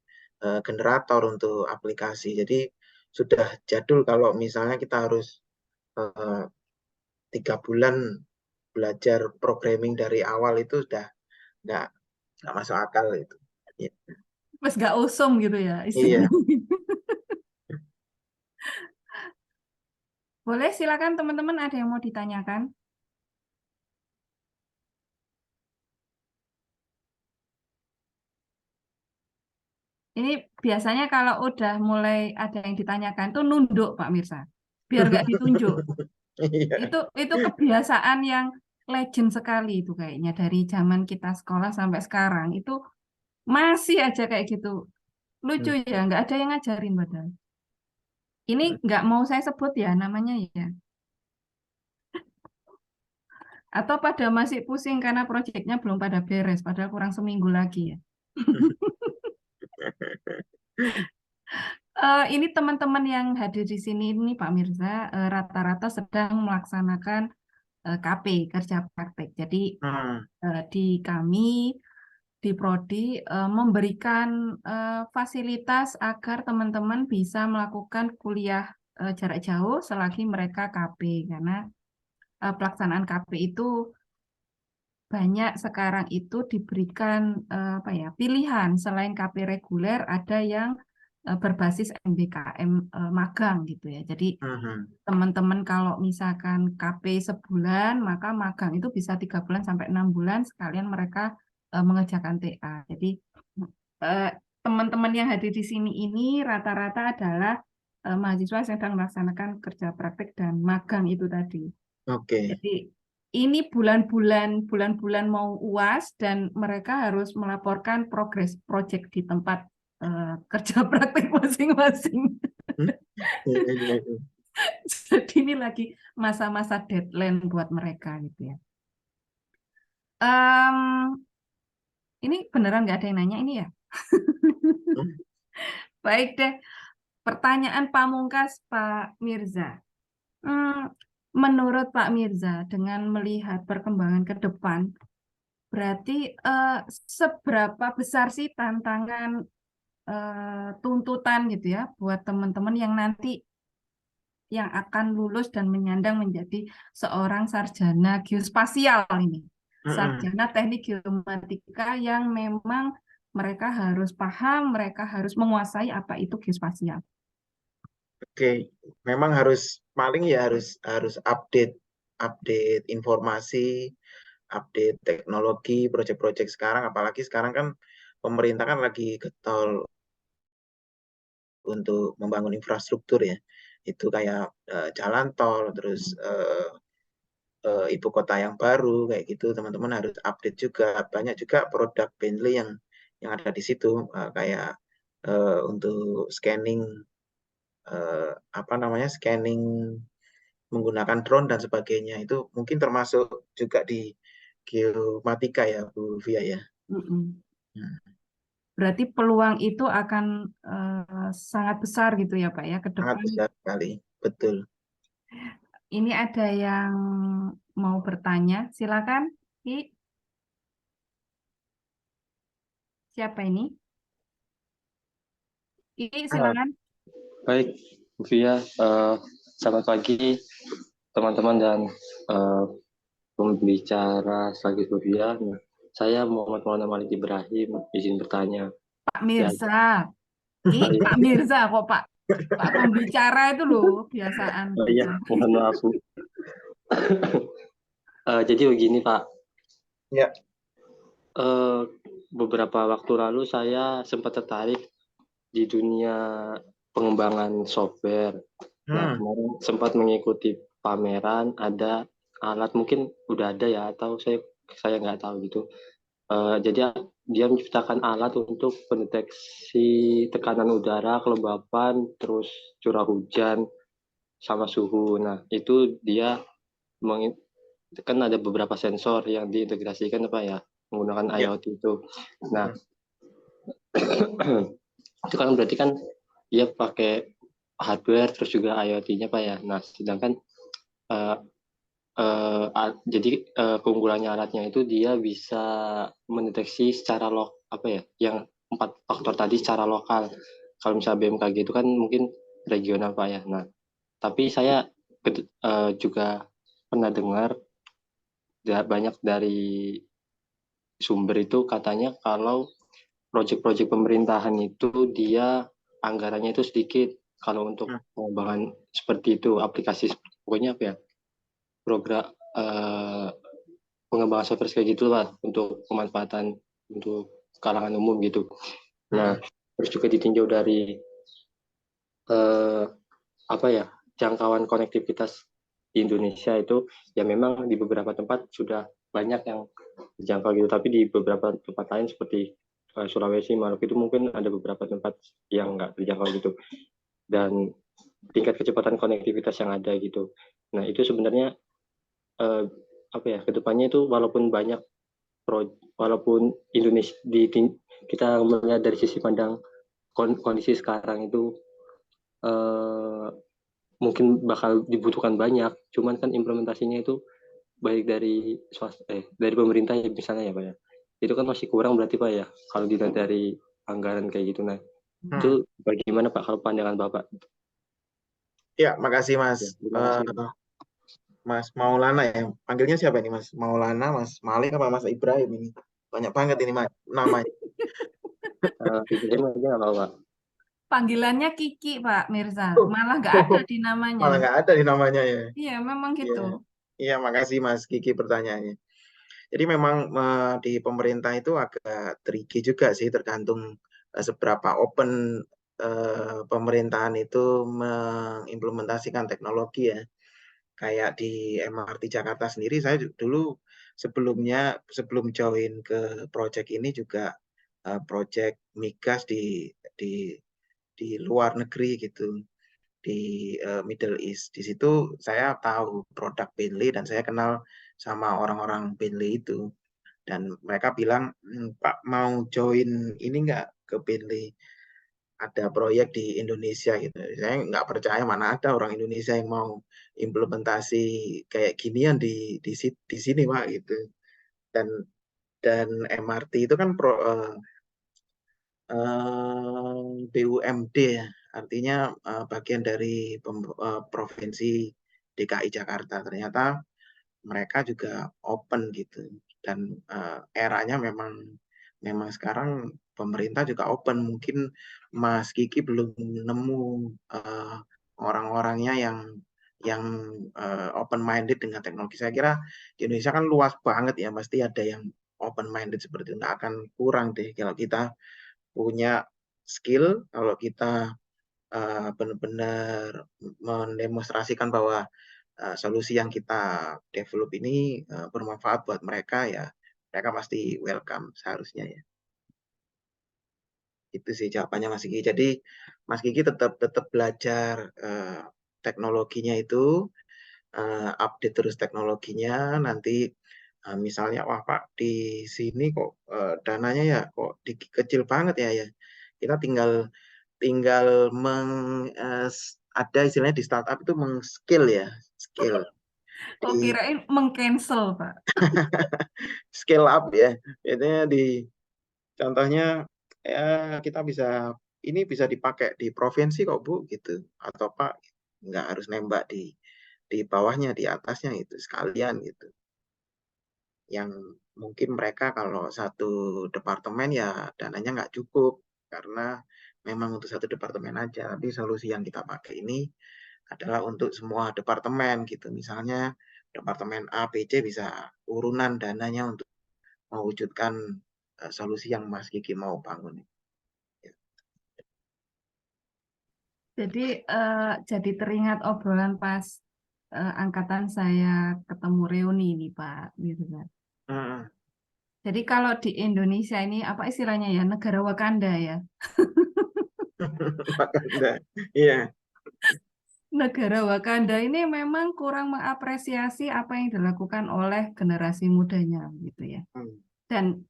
generator untuk aplikasi. Jadi sudah jadul kalau misalnya kita harus 3 bulan belajar programming dari awal itu sudah nggak masuk akal itu. Ya. Mas nggak usum gitu ya Iya. Boleh silakan teman-teman, ada yang mau ditanyakan? Ini biasanya kalau udah mulai ada yang ditanyakan tuh nunduk Pak Mirsa, biar nggak ditunjuk. Iya. Itu kebiasaan yang legend sekali itu kayaknya dari zaman kita sekolah sampai sekarang itu masih aja kayak gitu. Lucu Hmm. ya, nggak ada yang ngajarin padahal. Ini nggak mau saya sebut ya namanya ya. Atau pada masih pusing karena proyeknya belum pada beres, padahal kurang seminggu lagi ya. Ini teman-teman yang hadir di sini ini Pak Mirza rata-rata sedang melaksanakan KP, kerja praktek. Jadi Hmm. di kami di Prodi memberikan fasilitas agar teman-teman bisa melakukan kuliah jarak jauh selagi mereka KP karena pelaksanaan KP itu banyak sekarang itu diberikan apa ya pilihan selain KP reguler ada yang berbasis MBKM magang gitu ya. Jadi Hmm. teman-teman kalau misalkan KP sebulan maka magang itu bisa 3 bulan sampai 6 bulan sekalian mereka mengerjakan TA. Jadi eh, teman-teman yang hadir di sini ini rata-rata adalah mahasiswa yang sedang melaksanakan kerja praktek dan magang itu tadi. Oke. Jadi ini bulan-bulan mau UAS dan mereka harus melaporkan progres proyek di tempat kerja praktek masing-masing. Hmm. Iya, iya, iya. Jadi ini lagi masa-masa deadline buat mereka gitu ya. Em, ini beneran nggak ada yang nanya ini ya? Hmm. Baik deh. Pertanyaan pamungkas Pak Mirza. Menurut Pak Mirza, dengan melihat perkembangan ke depan, berarti seberapa besar sih tantangan tuntutan gitu ya buat teman-teman yang nanti yang akan lulus dan menyandang menjadi seorang sarjana geospasial ini. Hmm. Sarjana teknik geomatika yang memang mereka harus paham, mereka harus menguasai apa itu geospasial. Oke, memang harus paling ya harus update informasi, update teknologi, proyek-proyek sekarang, apalagi sekarang kan pemerintah kan lagi getol untuk membangun infrastruktur ya. Itu kayak jalan tol, terus ibu kota yang baru kayak gitu, teman-teman harus update juga. Banyak juga produk Bentley yang ada di situ kayak untuk scanning apa namanya scanning menggunakan drone dan sebagainya itu mungkin termasuk juga di geomatika ya Bu Via ya. Hmm. Berarti peluang itu akan sangat besar gitu ya Pak ya ke Sangat depan. besar sekali, betul. Ini ada yang mau bertanya, silakan. Ki. Siapa ini? Ki, silakan. Baik, Bu Fia, selamat pagi teman-teman dan pembicara selanjutnya Bu Fia. Nah, saya Muhammad Maulana Malik Ibrahim, izin bertanya. Pak Mirza. Ki, Pak Mirza kok Pak pembicara itu loh kebiasaan. Iya, mohon maaf Bu. Jadi begini Pak. Ya. Beberapa waktu lalu saya sempat tertarik di dunia pengembangan software. Nah, kemarin sempat mengikuti pameran, ada alat mungkin udah ada ya atau saya nggak tahu gitu. Jadi dia menciptakan alat untuk pendeteksi tekanan udara, kelembapan, terus curah hujan sama suhu. Nah, itu dia kan ada beberapa sensor yang diintegrasikan apa ya menggunakan IoT itu. Nah, itu kan berarti kan dia pakai hardware terus juga IoT-nya Pak ya. Nah, sedangkan jadi keunggulannya alatnya itu dia bisa mendeteksi secara yang 4 faktor tadi secara lokal. Kalau misalnya BMKG itu kan mungkin regional Pak ya. Nah, tapi saya juga pernah dengar banyak dari sumber itu katanya kalau proyek-proyek pemerintahan itu dia anggarannya itu sedikit kalau untuk pengembangan seperti itu aplikasi pokoknya apa ya program pengembangan software kayak gitu lah untuk pemanfaatan untuk kalangan umum gitu. Nah terus juga ditinjau dari jangkauan konektivitas di Indonesia itu ya memang di beberapa tempat sudah banyak yang dijangkau gitu tapi di beberapa tempat lain seperti Sulawesi, Maluku itu mungkin ada beberapa tempat yang nggak terjangkau gitu, dan tingkat kecepatan konektivitas yang ada gitu. Nah itu sebenarnya apa ya, kedepannya itu walaupun Indonesia kita melihat dari sisi pandang kondisi sekarang itu mungkin bakal dibutuhkan banyak, cuman kan implementasinya itu baik dari dari pemerintah ya misalnya ya Pak ya, itu kan masih kurang berarti Pak ya, kalau dilihat dari anggaran kayak gitu. Nah itu bagaimana Pak kalau pandangan Bapak? Ya, makasih Mas. Ya, terima kasih. Mas Maulana ya. Panggilnya siapa ini Mas? Maulana, Mas Malik apa Mas Ibrahim ini? Banyak banget ini namanya. Ibrahim aja nggak apa-apa. Panggilannya Kiki, Pak Mirza. Oh, Malah nggak ada di namanya. Malah nggak ada di namanya ya. Iya, memang gitu. Iya, makasih Mas Kiki pertanyaannya. Jadi memang di pemerintah itu agak tricky juga sih, tergantung seberapa open pemerintahan itu mengimplementasikan teknologi ya. Kayak di MRT Jakarta sendiri, saya dulu sebelum join ke project ini juga project migas di luar negeri gitu, di Middle East. Di situ saya tahu produk Bentley dan saya kenal sama orang-orang Bentley itu. Dan mereka bilang, Pak mau join ini nggak ke Bentley? Ada proyek di Indonesia gitu. Saya nggak percaya mana ada orang Indonesia yang mau implementasi kayak ginian di sini Pak gitu. Dan MRT itu kan BUMD ya, artinya bagian dari provinsi DKI Jakarta. Ternyata mereka juga open gitu, dan eranya memang sekarang pemerintah juga open. Mungkin Mas Kiki belum nemu orang-orangnya yang open minded dengan teknologi. Saya kira di Indonesia kan luas banget ya, pasti ada yang open minded seperti itu. Nggak akan kurang deh kalau kita punya skill, kalau kita benar-benar mendemonstrasikan bahwa solusi yang kita develop ini bermanfaat buat mereka, ya mereka pasti welcome seharusnya ya. Itu sih jawabannya Mas Kiki. Jadi Mas Kiki tetap belajar teknologinya itu, update terus teknologinya. Nanti misalnya, wah Pak di sini kok dananya ya kok kecil banget ya. Kita tinggal ada istilahnya di startup itu skill ya, skill. Oh, kirain meng-cancel, Pak. Scale up ya. Biasanya contohnya ya kita ini bisa dipakai di provinsi kok Bu gitu, atau Pak nggak harus nembak di bawahnya, di atasnya itu sekalian gitu. Yang mungkin mereka kalau satu departemen ya dananya nggak cukup karena memang untuk satu departemen aja. Tapi solusi yang kita pakai ini adalah untuk semua departemen gitu. Misalnya departemen A, B, C bisa urunan dananya untuk mewujudkan solusi yang Mas Kiki mau bangun. Jadi teringat obrolan pas angkatan saya ketemu reuni nih Pak, gitu kan. Jadi kalau di Indonesia ini apa istilahnya ya, negara Wakanda ya. Wakanda, iya. Negara Wakanda ini memang kurang mengapresiasi apa yang dilakukan oleh generasi mudanya, gitu ya. Dan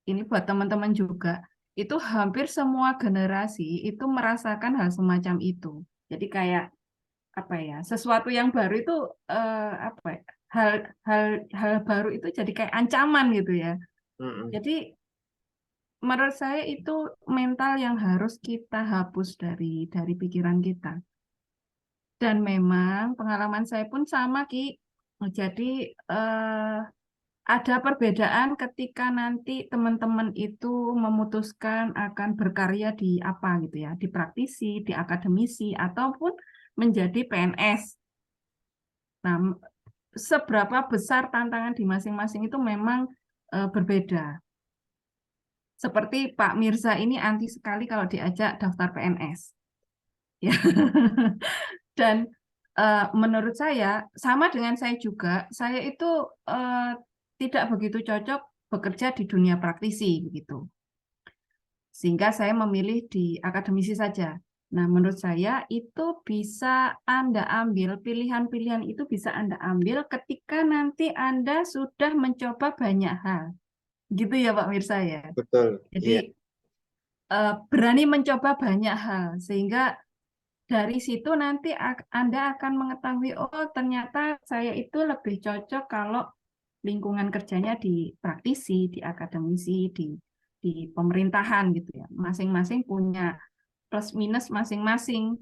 ini buat teman-teman juga, itu hampir semua generasi itu merasakan hal semacam itu. Jadi kayak apa ya, sesuatu yang baru itu apa ya, hal baru itu jadi kayak ancaman gitu ya. Jadi menurut saya itu mental yang harus kita hapus dari pikiran kita. Dan memang pengalaman saya pun sama Ki. Jadi ada perbedaan ketika nanti teman-teman itu memutuskan akan berkarya di apa gitu ya, di praktisi, di akademisi, ataupun menjadi PNS. Nah, seberapa besar tantangan di masing-masing itu memang berbeda. Seperti Pak Mirza ini anti sekali kalau diajak daftar PNS. Ya. Dan menurut saya, sama dengan saya juga, saya itu tidak begitu cocok bekerja di dunia praktisi begitu. Sehingga saya memilih di akademisi saja. Nah, menurut saya itu bisa Anda ambil, pilihan-pilihan itu bisa Anda ambil ketika nanti Anda sudah mencoba banyak hal. Gitu ya Pak Mirsa ya. Betul. Iya. Jadi berani mencoba banyak hal, sehingga dari situ nanti Anda akan mengetahui, oh ternyata saya itu lebih cocok kalau lingkungan kerjanya di praktisi, di akademisi, di pemerintahan gitu ya. Masing-masing punya plus minus masing-masing.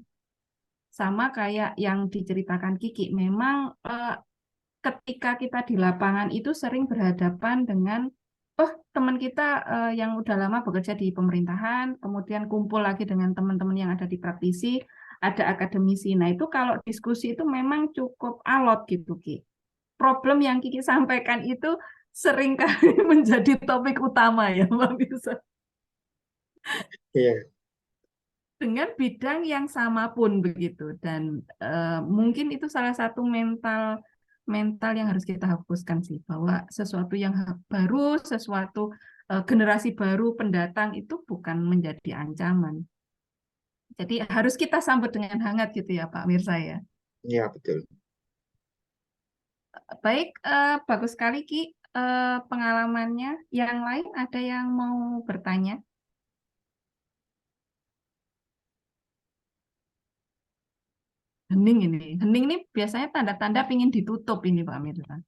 Sama kayak yang diceritakan Kiki, memang ketika kita di lapangan itu sering berhadapan dengan teman kita yang udah lama bekerja di pemerintahan, kemudian kumpul lagi dengan teman-teman yang ada di praktisi, ada akademisi. Nah, itu kalau diskusi itu memang cukup alot gitu, Ki. Problem yang Kiki sampaikan itu sering kali menjadi topik utama ya, Mbak Mirsa. Iya. Dengan bidang yang sama pun begitu. Dan mungkin itu salah satu mental yang harus kita hapuskan sih, bahwa sesuatu yang baru, sesuatu generasi baru pendatang itu bukan menjadi ancaman. Jadi harus kita sambut dengan hangat gitu ya Pak Mirsa ya. Iya, betul. Baik, bagus sekali Ki pengalamannya. Yang lain ada yang mau bertanya? Hening ini biasanya tanda-tanda pingin ditutup ini Pak Mirsa.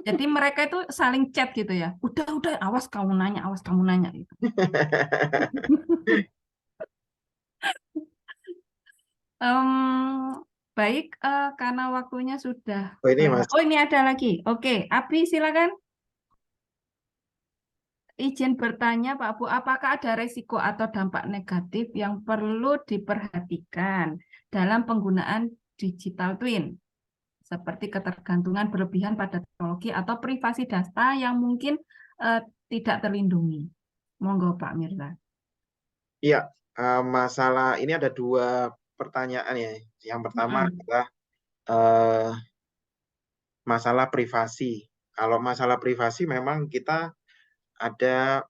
Jadi mereka itu saling chat gitu ya. Udah, awas kamu nanya gitu. Baik, karena waktunya sudah. Oh ini Mas. Oh ini ada lagi. Oke, Abi silakan. Izin bertanya Pak Bu, apakah ada resiko atau dampak negatif yang perlu diperhatikan dalam penggunaan digital twin? Seperti ketergantungan berlebihan pada teknologi atau privasi data yang mungkin tidak terlindungi. Monggo Pak Mirza. Iya, masalah ini ada dua pertanyaan ya. Yang pertama adalah masalah privasi. Kalau masalah privasi memang kita ada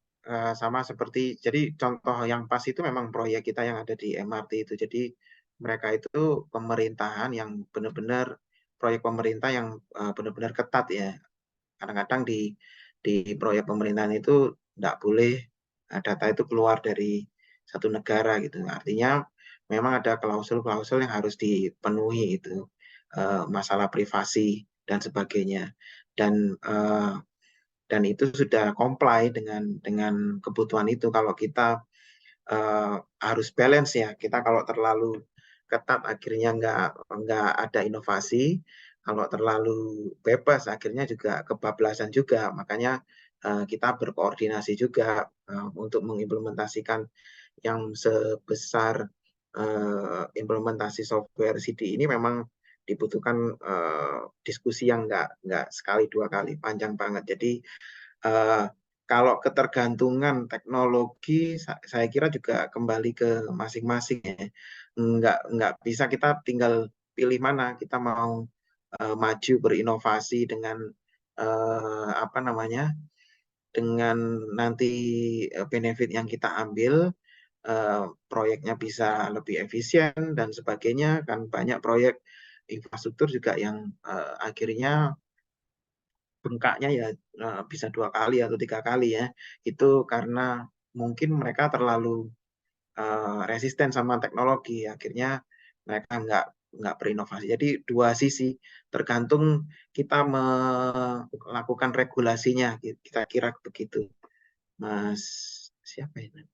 sama seperti, jadi contoh yang pas itu memang proyek kita yang ada di MRT itu. Jadi mereka itu pemerintahan yang benar-benar proyek pemerintah yang benar-benar ketat ya. Kadang-kadang di proyek pemerintahan itu tidak boleh data itu keluar dari satu negara gitu. Artinya memang ada klausul-klausul yang harus dipenuhi itu, masalah privasi dan sebagainya. Dan itu sudah comply dengan kebutuhan itu. Kalau kita harus balance ya, kita kalau terlalu ketat akhirnya nggak ada inovasi, kalau terlalu bebas akhirnya juga kebablasan juga. Makanya kita berkoordinasi juga untuk mengimplementasikan yang sebesar implementasi software CD ini memang dibutuhkan diskusi yang nggak sekali dua kali, panjang banget. Jadi kalau ketergantungan teknologi, saya kira juga kembali ke masing-masing ya. Nggak bisa kita tinggal pilih mana kita mau maju berinovasi dengan apa namanya, dengan nanti benefit yang kita ambil, proyeknya bisa lebih efisien dan sebagainya. Kan banyak proyek infrastruktur juga yang akhirnya bengkaknya ya bisa 2 kali atau 3 kali ya. Itu karena mungkin mereka terlalu resisten sama teknologi, akhirnya mereka nggak berinovasi. Jadi dua sisi, tergantung kita melakukan regulasinya, kita kira begitu. Mas siapa ini?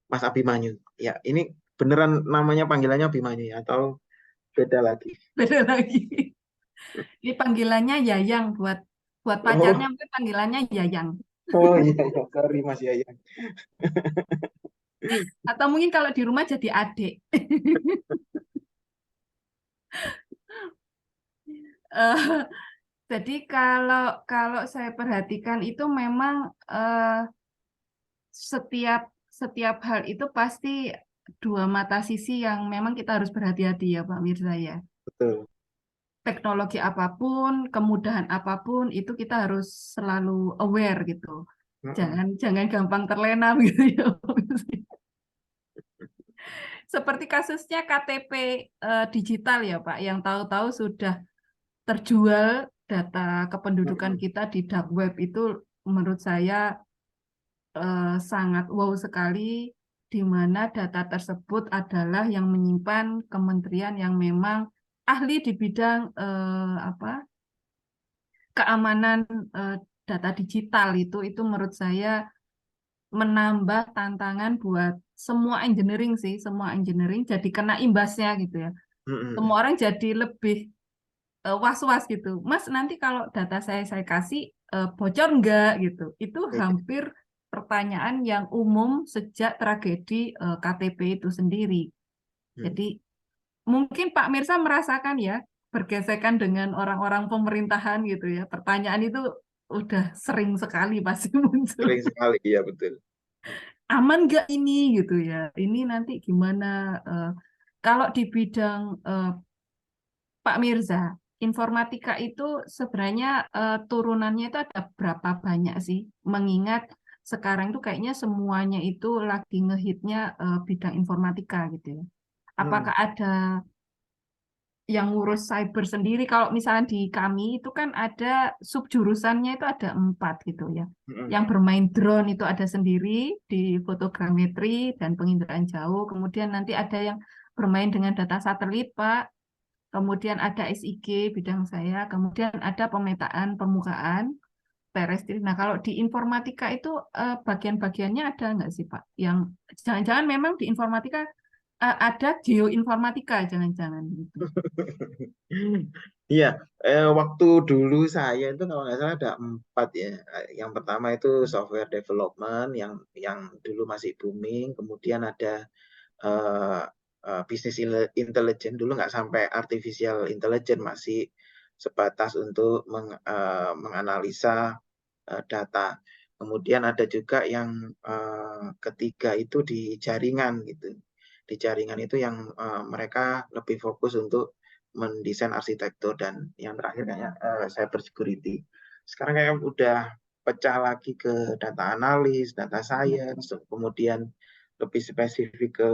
Mas Abimanyu. Ya, ini beneran namanya panggilannya Abimanyu ya, atau beda lagi? Beda lagi. Ini panggilannya Yayang buat pacarnya, mungkin panggilannya Yayang. Oh iya, sorry Mas Yayang. Atau mungkin kalau di rumah jadi adik. Jadi kalau saya perhatikan itu memang setiap hal itu pasti dua mata sisi yang memang kita harus berhati-hati ya Pak Mirza ya. Betul. teknologi apapun, kemudahan apapun itu kita harus selalu aware gitu. Jangan gampang terlena gitu ya. Seperti kasusnya KTP digital ya Pak, yang tahu-tahu sudah terjual data kependudukan kita di dark web, itu menurut saya sangat wow sekali, di mana data tersebut adalah yang menyimpan kementerian yang memang ahli di bidang keamanan data digital. Itu menurut saya menambah tantangan buat semua engineering sih, semua engineering jadi kena imbasnya gitu ya. Semua orang jadi lebih was-was gitu. Mas, nanti kalau data saya kasih bocor enggak gitu. Itu hampir pertanyaan yang umum sejak tragedi KTP itu sendiri. Jadi mungkin Pak Mirsa merasakan ya, bergesekan dengan orang-orang pemerintahan gitu ya. Pertanyaan itu udah sering sekali pasti muncul. Sering sekali, iya betul. Aman nggak ini gitu ya? Ini nanti gimana? Kalau di bidang Pak Mirza, informatika itu sebenarnya turunannya itu ada berapa banyak sih? Mengingat sekarang itu kayaknya semuanya itu lagi ngehitnya bidang informatika gitu ya. Apakah ada yang ngurus cyber sendiri? Kalau misalnya di kami itu kan ada subjurusannya itu ada 4 gitu ya. Yang bermain drone itu ada sendiri di fotogrametri dan penginderaan jauh. Kemudian nanti ada yang bermain dengan data satelit, Pak. Kemudian ada SIG bidang saya. Kemudian ada pemetaan permukaan terestri. Nah, kalau di informatika itu bagian-bagiannya ada nggak sih, Pak? Yang jangan-jangan memang di informatika ada geoinformatika, jangan-jangan gitu. Iya, waktu dulu saya itu kalau nggak salah ada 4 ya. Yang pertama itu software development yang dulu masih booming. Kemudian ada business intelligence, dulu nggak sampai artificial intelligence, masih sebatas untuk menganalisa data. Kemudian ada juga yang ketiga itu di jaringan gitu. Di jaringan itu yang mereka lebih fokus untuk mendesain arsitektur, dan yang terakhir kayaknya cyber security. Sekarang kayak udah pecah lagi ke data analis, data science, kemudian lebih spesifik ke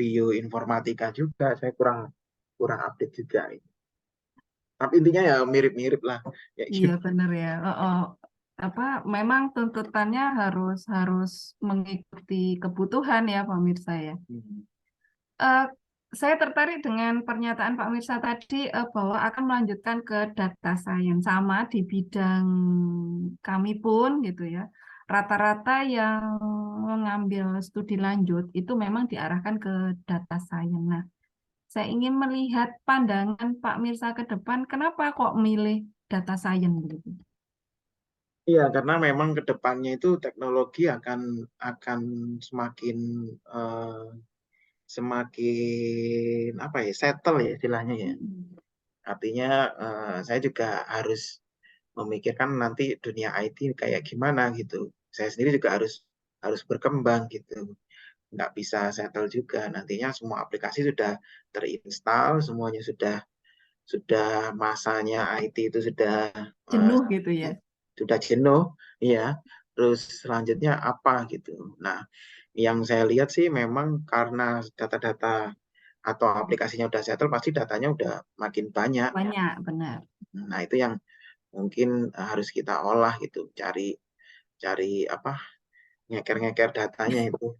bioinformatika juga. Saya kurang update juga. Tapi intinya ya mirip-mirip lah. Iya benar ya. Memang tuntutannya harus mengikuti kebutuhan ya Pak Mirsa ya. Saya tertarik dengan pernyataan Pak Mirsa tadi bahwa akan melanjutkan ke data science, sama di bidang kami pun gitu ya. Rata-rata yang mengambil studi lanjut itu memang diarahkan ke data science. Nah, saya ingin melihat pandangan Pak Mirsa ke depan, kenapa kok milih data science gitu? Iya, karena memang ke depannya itu teknologi akan semakin apa ya, settle ya istilahnya ya. Artinya saya juga harus memikirkan nanti dunia IT kayak gimana gitu. Saya sendiri juga harus berkembang gitu. Nggak bisa settle juga. Nantinya semua aplikasi sudah terinstall, semuanya sudah masanya IT itu sudah Jenuh gitu ya. Sudah jenuh, iya. Terus selanjutnya apa gitu. Nah, yang saya lihat sih memang karena data-data atau aplikasinya udah settle, pasti datanya udah makin banyak. Banyak, benar. Nah, itu yang mungkin harus kita olah gitu, cari apa, ngeker-ngeker datanya itu.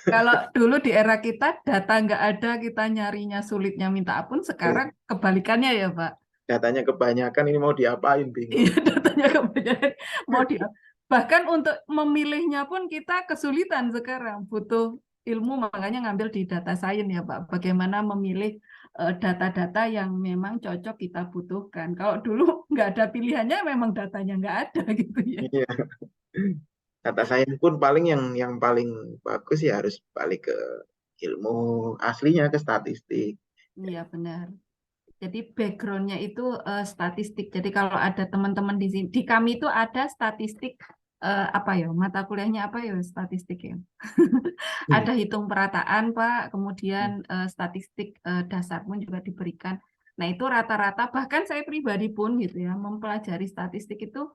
Kalau dulu di era kita data nggak ada, kita nyarinya sulitnya minta ampun, sekarang kebalikannya ya Pak. Datanya kebanyakan, ini mau diapain bingung. Iya, datanya kebanyakan bahkan untuk memilihnya pun kita kesulitan sekarang, butuh ilmu, makanya ngambil di data science ya Pak. Bagaimana memilih data-data yang memang cocok kita butuhkan. Kalau dulu nggak ada pilihannya, memang datanya nggak ada gitu ya. Iya. Data science pun paling yang paling bagus ya harus balik ke ilmu aslinya, ke statistik. Iya benar. Jadi background-nya itu statistik. Jadi kalau ada teman-teman di sini, di kami itu ada statistik mata kuliahnya apa ya, statistik ya. Ada hitung perataan Pak, kemudian statistik dasar pun juga diberikan. Nah, itu rata-rata, bahkan saya pribadi pun gitu ya, mempelajari statistik itu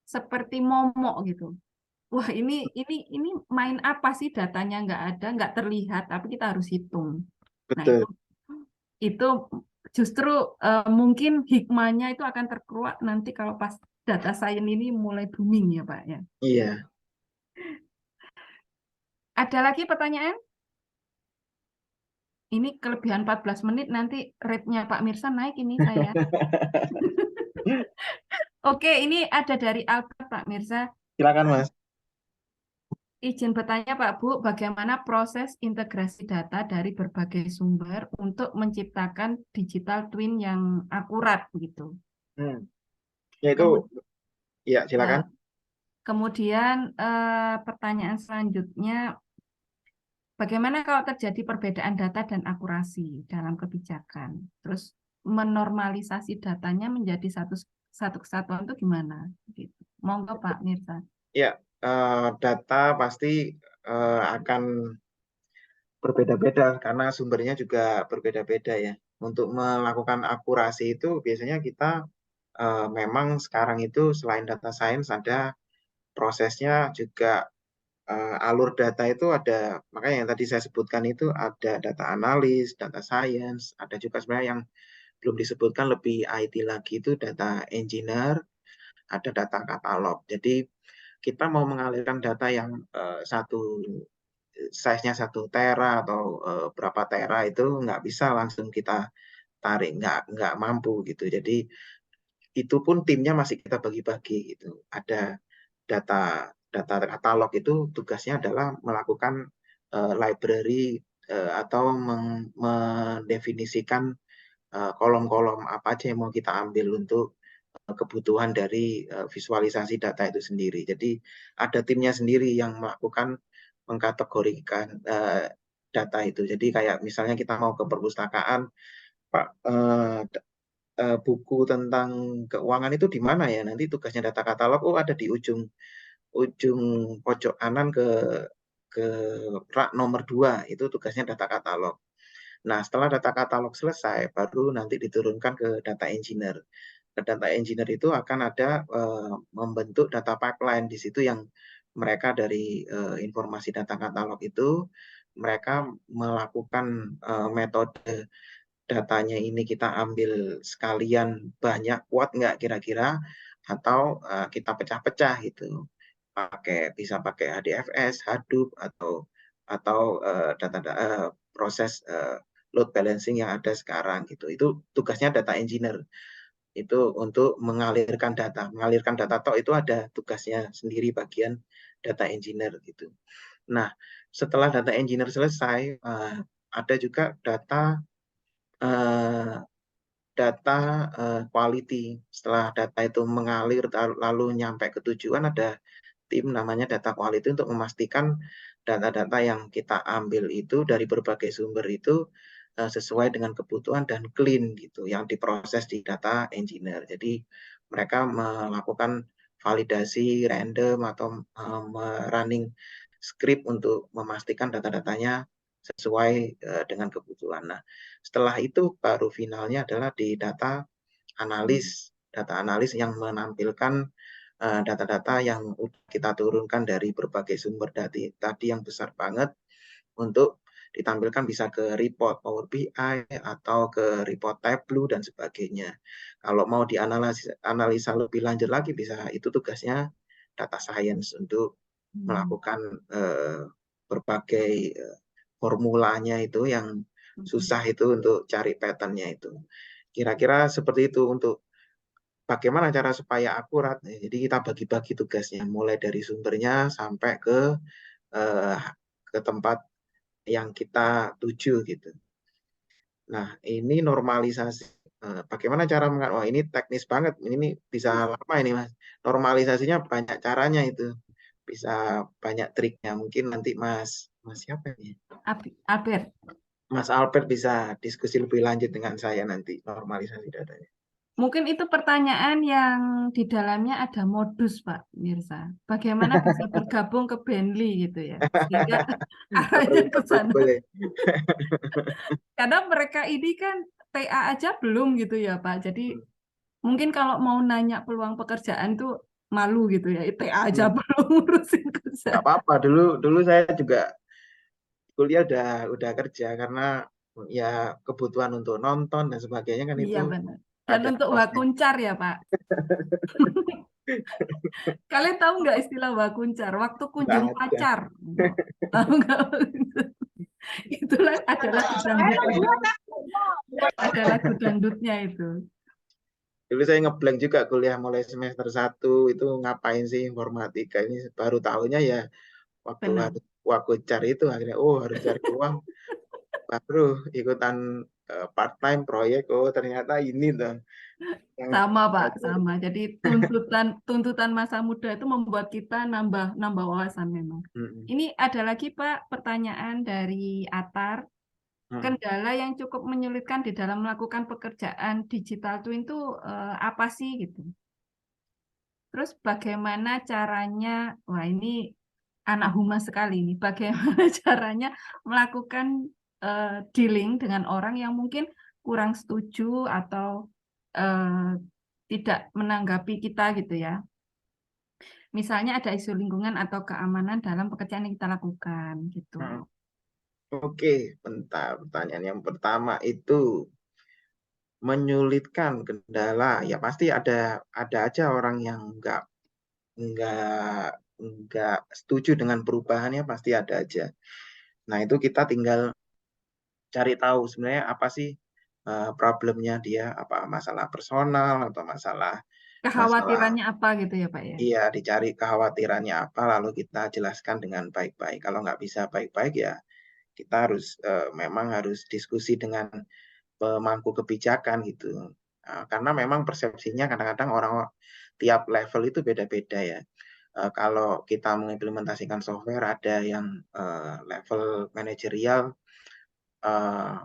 seperti momok gitu. Wah, ini main apa sih, datanya nggak ada, nggak terlihat, tapi kita harus hitung. Nah, Betul. itu justru mungkin hikmahnya itu akan terkuak nanti kalau pas data science ini mulai booming ya, Pak ya. Iya. Ada lagi pertanyaan? Ini kelebihan 14 menit, nanti rate-nya Pak Mirsa naik ini saya. Oke, ini ada dari Albert, Pak Mirsa. Silakan, Mas. Izin bertanya Pak Bu, bagaimana proses integrasi data dari berbagai sumber untuk menciptakan digital twin yang akurat gitu. Ya itu, ya silakan. Kemudian pertanyaan selanjutnya, bagaimana kalau terjadi perbedaan data dan akurasi dalam kebijakan? Terus menormalisasi datanya menjadi satu kesatuan itu gimana? Gitu. Monggo Pak Mirsa. Ya, data pasti akan berbeda-beda karena sumbernya juga berbeda-beda ya. Untuk melakukan akurasi itu biasanya kita memang sekarang itu selain data science ada prosesnya juga, alur data itu ada, makanya yang tadi saya sebutkan itu ada data analis, data science, ada juga sebenarnya yang belum disebutkan lebih IT lagi itu data engineer, ada data katalog. Jadi kita mau mengalirkan data yang satu size-nya 1 tera atau berapa tera itu nggak bisa langsung kita tarik, nggak mampu gitu. Jadi itu pun timnya masih kita bagi-bagi gitu. Ada data katalog itu tugasnya adalah melakukan library atau mendefinisikan kolom-kolom apa aja yang mau kita ambil untuk kebutuhan dari visualisasi data itu sendiri. Jadi ada timnya sendiri yang melakukan mengkategorikan data itu. Jadi kayak misalnya kita mau ke perpustakaan, Pak, buku tentang keuangan itu di mana ya? Nanti tugasnya data katalog, oh ada di ujung pojok kanan ke rak nomor 2, itu tugasnya data katalog. Nah, setelah data katalog selesai, baru nanti diturunkan ke data engineer. Ke data engineer itu akan ada membentuk data pipeline di situ yang mereka dari informasi data katalog itu mereka melakukan metode datanya ini kita ambil sekalian banyak, kuat nggak kira-kira, atau kita pecah-pecah gitu. Bisa pakai HDFS, Hadoop, atau proses load balancing yang ada sekarang gitu. Itu tugasnya data engineer. Itu untuk mengalirkan data. Mengalirkan data itu ada tugasnya sendiri bagian data engineer gitu. Nah, setelah data engineer selesai, ada juga data quality. Setelah data itu mengalir lalu nyampe ke tujuan, ada tim namanya data quality untuk memastikan data-data yang kita ambil itu dari berbagai sumber itu sesuai dengan kebutuhan dan clean gitu, yang diproses di data engineer. Jadi mereka melakukan validasi random atau running script untuk memastikan data-datanya sesuai dengan kebutuhan. Nah, setelah itu baru finalnya adalah di data analis yang menampilkan data-data yang kita turunkan dari berbagai sumber data tadi yang besar banget untuk ditampilkan bisa ke report Power BI atau ke report Tableau dan sebagainya. Kalau mau dianalisa lebih lanjut lagi bisa, itu tugasnya data science untuk melakukan berbagai formulanya itu yang susah itu untuk cari pattern-nya itu. Kira-kira seperti itu untuk bagaimana cara supaya akurat. Jadi kita bagi-bagi tugasnya mulai dari sumbernya sampai ke tempat yang kita tuju gitu. Nah, ini normalisasi. Bagaimana cara oh ini teknis banget. Ini bisa lama ini, Mas. Normalisasinya banyak caranya itu. Bisa banyak triknya. Mungkin nanti Mas siapa ini? Albert. Mas Albert bisa diskusi lebih lanjut dengan saya nanti normalisasi datanya. Mungkin itu pertanyaan yang di dalamnya ada modus, Pak Mirsa. Bagaimana bisa bergabung ke Bentley gitu ya, sehingga arahnya ke sana. Boleh. Karena mereka ini kan TA aja belum gitu ya, Pak. Jadi mungkin kalau mau nanya peluang pekerjaan tuh malu gitu ya. TA aja belum ngurusin Nggak kerjaan. apa-apa. Dulu saya juga kuliah udah kerja karena ya kebutuhan untuk nonton dan sebagainya kan Iya itu benar. Dan ada untuk kosnya. wakuncar ya, Pak. Kalian tahu nggak istilah wakuncar? Waktu kunjung Nggak ada. pacar. Tahu nggak? Itulah adalah lagu dangdutnya itu. Dulu saya ngeblank juga kuliah mulai semester 1 itu ngapain sih informatika ini, baru tahunya ya waktu Benar. harus wakuncar itu akhirnya harus cari uang, baru ikutan part time proyek, ternyata ini tuh yang Sama Pak, sama. Jadi tuntutan masa muda itu membuat kita nambah wawasan memang. Ini ada lagi Pak pertanyaan dari Atar. Kendala yang cukup menyulitkan di dalam melakukan pekerjaan digital twin itu apa sih gitu? Terus bagaimana caranya, wah ini anak humas sekali ini, bagaimana caranya melakukan dealing dengan orang yang mungkin kurang setuju atau tidak menanggapi kita gitu ya. Misalnya ada isu lingkungan atau keamanan dalam pekerjaan yang kita lakukan gitu. Oke, bentar. Pertanyaan yang pertama itu menyulitkan kendala. Ya pasti ada aja orang yang nggak setuju dengan perubahannya, pasti ada aja. Nah, itu kita tinggal cari tahu sebenarnya apa sih problemnya dia, apa masalah personal atau masalah kekhawatirannya apa gitu ya Pak ya? Iya, dicari kekhawatirannya apa, lalu kita jelaskan dengan baik-baik. Kalau nggak bisa baik-baik ya kita harus memang harus diskusi dengan pemangku kebijakan gitu. Karena memang persepsinya kadang-kadang orang tiap level itu beda-beda ya. Kalau kita mengimplementasikan software ada yang level manajerial,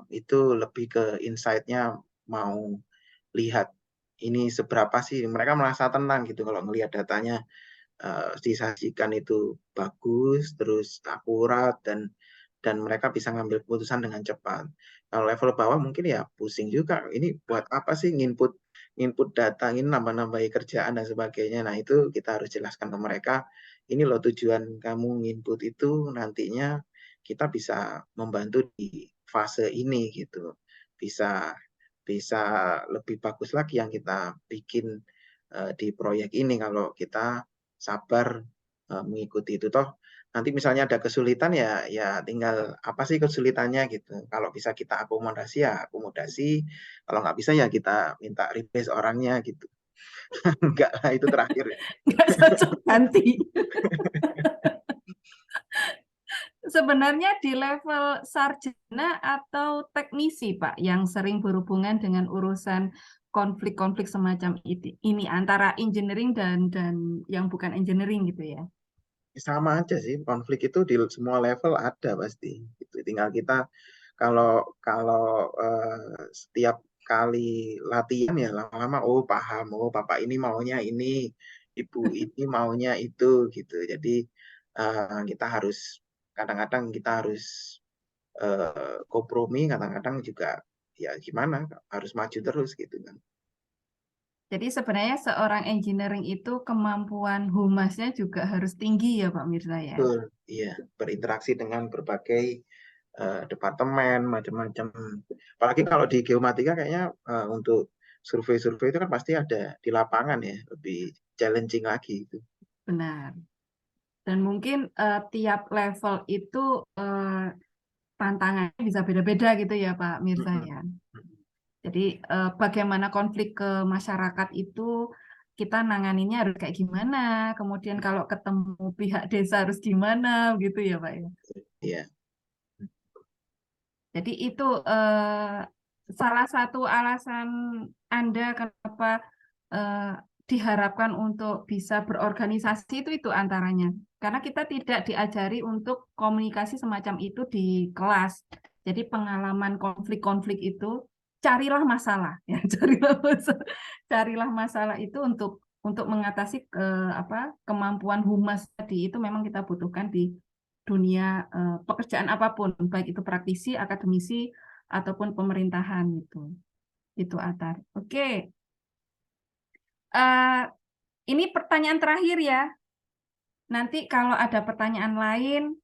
itu lebih ke insight-nya mau lihat ini seberapa sih mereka merasa tenang gitu kalau ngelihat datanya disajikan itu bagus, terus akurat dan mereka bisa ngambil keputusan dengan cepat. Kalau level bawah mungkin ya pusing juga. Ini buat apa sih nginput data, ini nambah-nambahi kerjaan dan sebagainya. Nah, itu kita harus jelaskan ke mereka, ini loh tujuan kamu nginput itu nantinya kita bisa membantu di fase ini gitu. Bisa lebih bagus lagi yang kita bikin di proyek ini kalau kita sabar mengikuti itu. Toh nanti misalnya ada kesulitan ya tinggal apa sih kesulitannya gitu. Kalau bisa kita akomodasi ya akomodasi, kalau nggak bisa ya kita minta replace orangnya gitu. Enggak lah, itu terakhir. Nggak cocok ganti. Sebenarnya di level sarjana atau teknisi Pak yang sering berhubungan dengan urusan konflik-konflik semacam ini antara engineering dan yang bukan engineering gitu ya. Sama aja sih, konflik itu di semua level ada pasti. Itu tinggal kita kalau setiap kali latihan ya lama-lama paham, bapak ini maunya ini, ibu ini maunya itu gitu. Jadi kita harus kadang-kadang kita harus kompromi, kadang-kadang juga ya gimana harus maju terus gitu kan. Jadi sebenarnya seorang engineering itu kemampuan humasnya juga harus tinggi ya Pak Mirza ya. Betul, iya, berinteraksi dengan berbagai departemen macam-macam. Apalagi kalau di geomatika kayaknya untuk survei-survei itu kan pasti ada di lapangan ya, lebih challenging lagi itu. Benar. Dan mungkin tiap level itu tantangannya bisa beda-beda gitu ya Pak Mirza ya. Jadi bagaimana konflik ke masyarakat itu kita nanganinnya harus kayak gimana, kemudian kalau ketemu pihak desa harus gimana gitu ya Pak ya. Iya. Jadi itu salah satu alasan Anda kenapa diharapkan untuk bisa berorganisasi itu antaranya. Karena kita tidak diajari untuk komunikasi semacam itu di kelas. Jadi pengalaman konflik-konflik itu carilah masalah ya, carilah masalah. carilah masalah itu untuk mengatasi kemampuan humas tadi itu memang kita butuhkan di dunia pekerjaan apapun, baik itu praktisi, akademisi ataupun pemerintahan gitu. Itu Atar. Oke. Ini pertanyaan terakhir ya. Nanti kalau ada pertanyaan lain,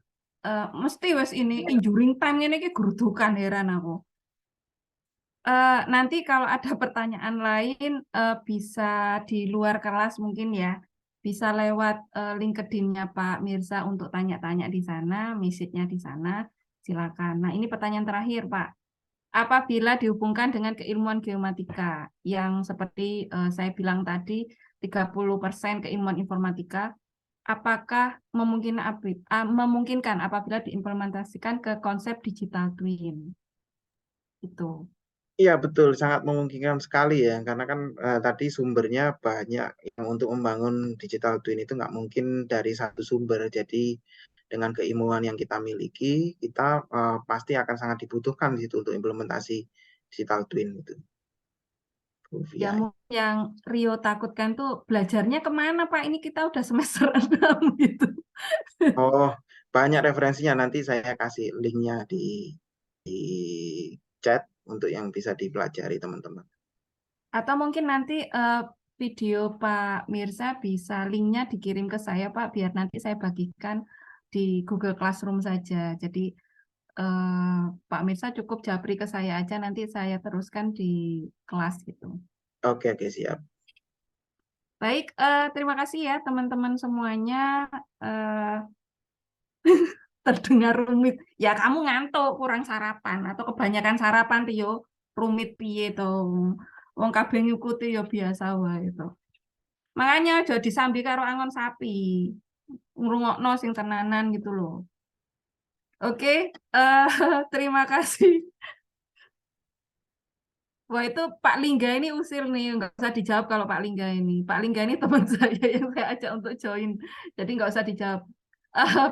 mesti wes ini injuring time ini ki gerudukan, heran aku. Nanti kalau ada pertanyaan lain bisa di luar kelas mungkin ya, bisa lewat LinkedIn-nya Pak Mirza untuk tanya-tanya di sana, message-nya di sana, silakan. Nah ini pertanyaan terakhir Pak. Apabila dihubungkan dengan keilmuan geomatika yang seperti saya bilang tadi 30% keilmuan informatika, apakah memungkinkan apabila diimplementasikan ke konsep digital twin? Itu. Iya betul, sangat memungkinkan sekali ya, karena kan tadi sumbernya banyak yang untuk membangun digital twin itu nggak mungkin dari satu sumber. Jadi dengan keilmuan yang kita miliki, kita pasti akan sangat dibutuhkan di situ untuk implementasi digital twin itu. Ya, VI. yang Rio takutkan tuh belajarnya kemana Pak? Ini kita udah semester 6 gitu. Oh, banyak referensinya. Nanti saya kasih linknya di chat untuk yang bisa dipelajari teman-teman. Atau mungkin nanti video Pak Mirza bisa linknya dikirim ke saya Pak, biar nanti saya bagikan di Google Classroom saja. Jadi Pak Mirza cukup japri ke saya aja, nanti saya teruskan di kelas gitu. Oke, siap. Baik, terima kasih ya teman-teman semuanya. Terdengar rumit. Ya kamu ngantuk, kurang sarapan atau kebanyakan sarapan Rio, rumit piye to. Wong kabeh ngikuti ya biasa wae itu. Makanya aja disambi karo angon sapi. Ngrungokno sing tenanan gitu loh. Oke, terima kasih. Wah itu Pak Lingga ini usil nih, nggak usah dijawab kalau Pak Lingga ini. Pak Lingga ini teman saya yang saya ajak untuk join, jadi nggak usah dijawab.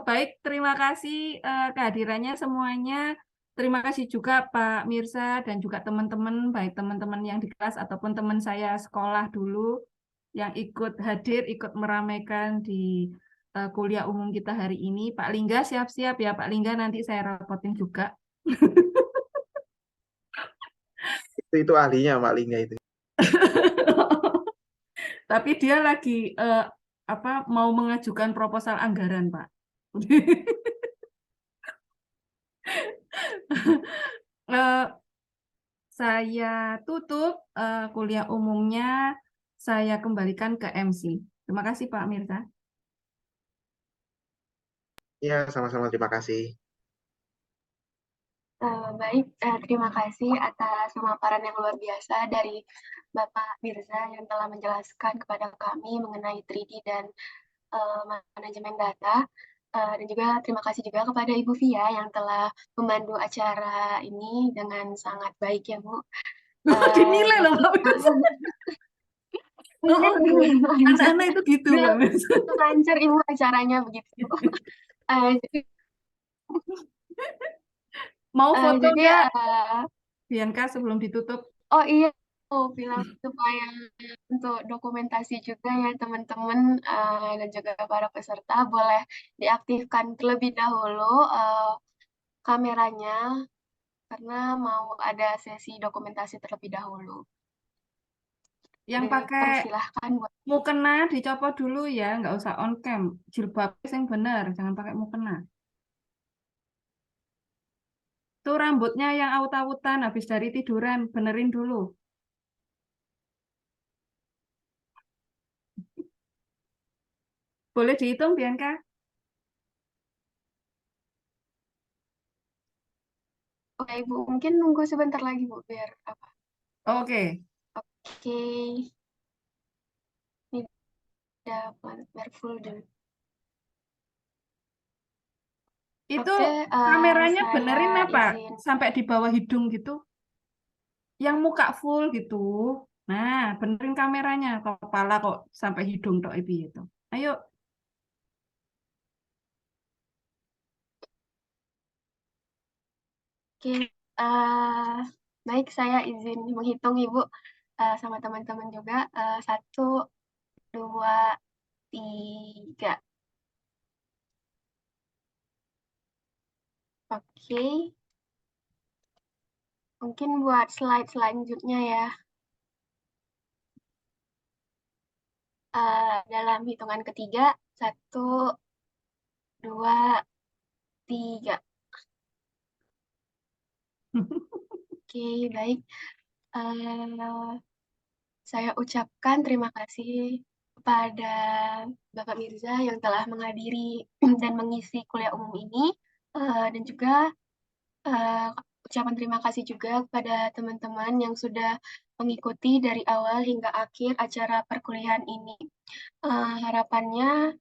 Baik, terima kasih kehadirannya semuanya. Terima kasih juga Pak Mirza dan juga teman-teman, baik teman-teman yang di kelas ataupun teman saya sekolah dulu yang ikut hadir, ikut meramaikan di kuliah umum kita hari ini. Pak Lingga siap-siap ya Pak Lingga, nanti saya rapotin juga. Itu ahlinya Pak Lingga itu. Tapi dia lagi mau mengajukan proposal anggaran, Pak. Saya tutup kuliah umumnya, saya kembalikan ke MC. Terima kasih Pak Mirza. Iya, sama-sama terima kasih. Baik, terima kasih atas pemaparan yang luar biasa dari Bapak Mirza yang telah menjelaskan kepada kami mengenai 3D dan manajemen data. Dan juga terima kasih juga kepada Ibu Via yang telah memandu acara ini dengan sangat baik ya Bu. Dinilai loh Pak Mirza. Anak-anak itu gitu Pak Mirza. Lancar Ibu acaranya begitu. Mau foto jadi Bianca sebelum ditutup? Oh iya, bilang supaya untuk dokumentasi juga ya teman-teman dan juga para peserta boleh diaktifkan terlebih dahulu kameranya karena mau ada sesi dokumentasi terlebih dahulu. Yang pakai Persilahkan buat mukena dicopot dulu ya, nggak usah on cam. Jilbab yang benar, jangan pakai mukena. Tuh rambutnya yang aut-autan habis dari tiduran, benerin dulu. Boleh dihitung, Bianca? Oke, Ibu, mungkin nunggu sebentar lagi, Bu, biar apa. Oke. Oke. Ini udah biar full dulu. Itu Oke, kameranya saya benerin apa? izin. Sampai di bawah hidung gitu. Yang muka full gitu. Nah, benerin kameranya. Kepala kok sampai hidung tok itu. Ayo. Oke, baik saya izin menghitung Ibu. sama teman-teman juga. 1, 2, 3. Oke. Mungkin buat slide selanjutnya ya. Dalam hitungan ketiga, 1, 2, 3. Oke, baik. Saya ucapkan terima kasih kepada Bapak Mirza yang telah menghadiri dan mengisi kuliah umum ini, dan juga ucapan terima kasih juga kepada teman-teman yang sudah mengikuti dari awal hingga akhir acara perkuliahan ini. Harapannya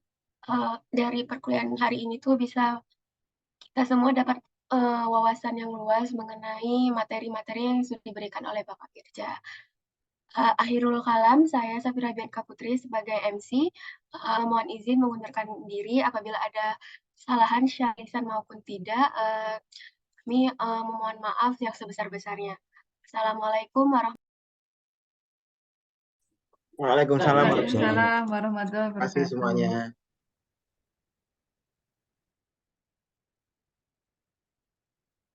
dari perkuliahan hari ini tuh bisa kita semua dapat wawasan yang luas mengenai materi-materi yang sudah diberikan oleh Bapak Mirza. Akhirul kalam, saya Safira Bianca Putri sebagai MC. Mohon izin mengundurkan diri apabila ada kesalahan secara lisan maupun tidak. Kami memohon maaf yang sebesar-besarnya. Assalamualaikum warahmatullahi Waalaikumsalam Waalaikumsalam warahmatullahi Terima kasih wabarakatuh. semuanya.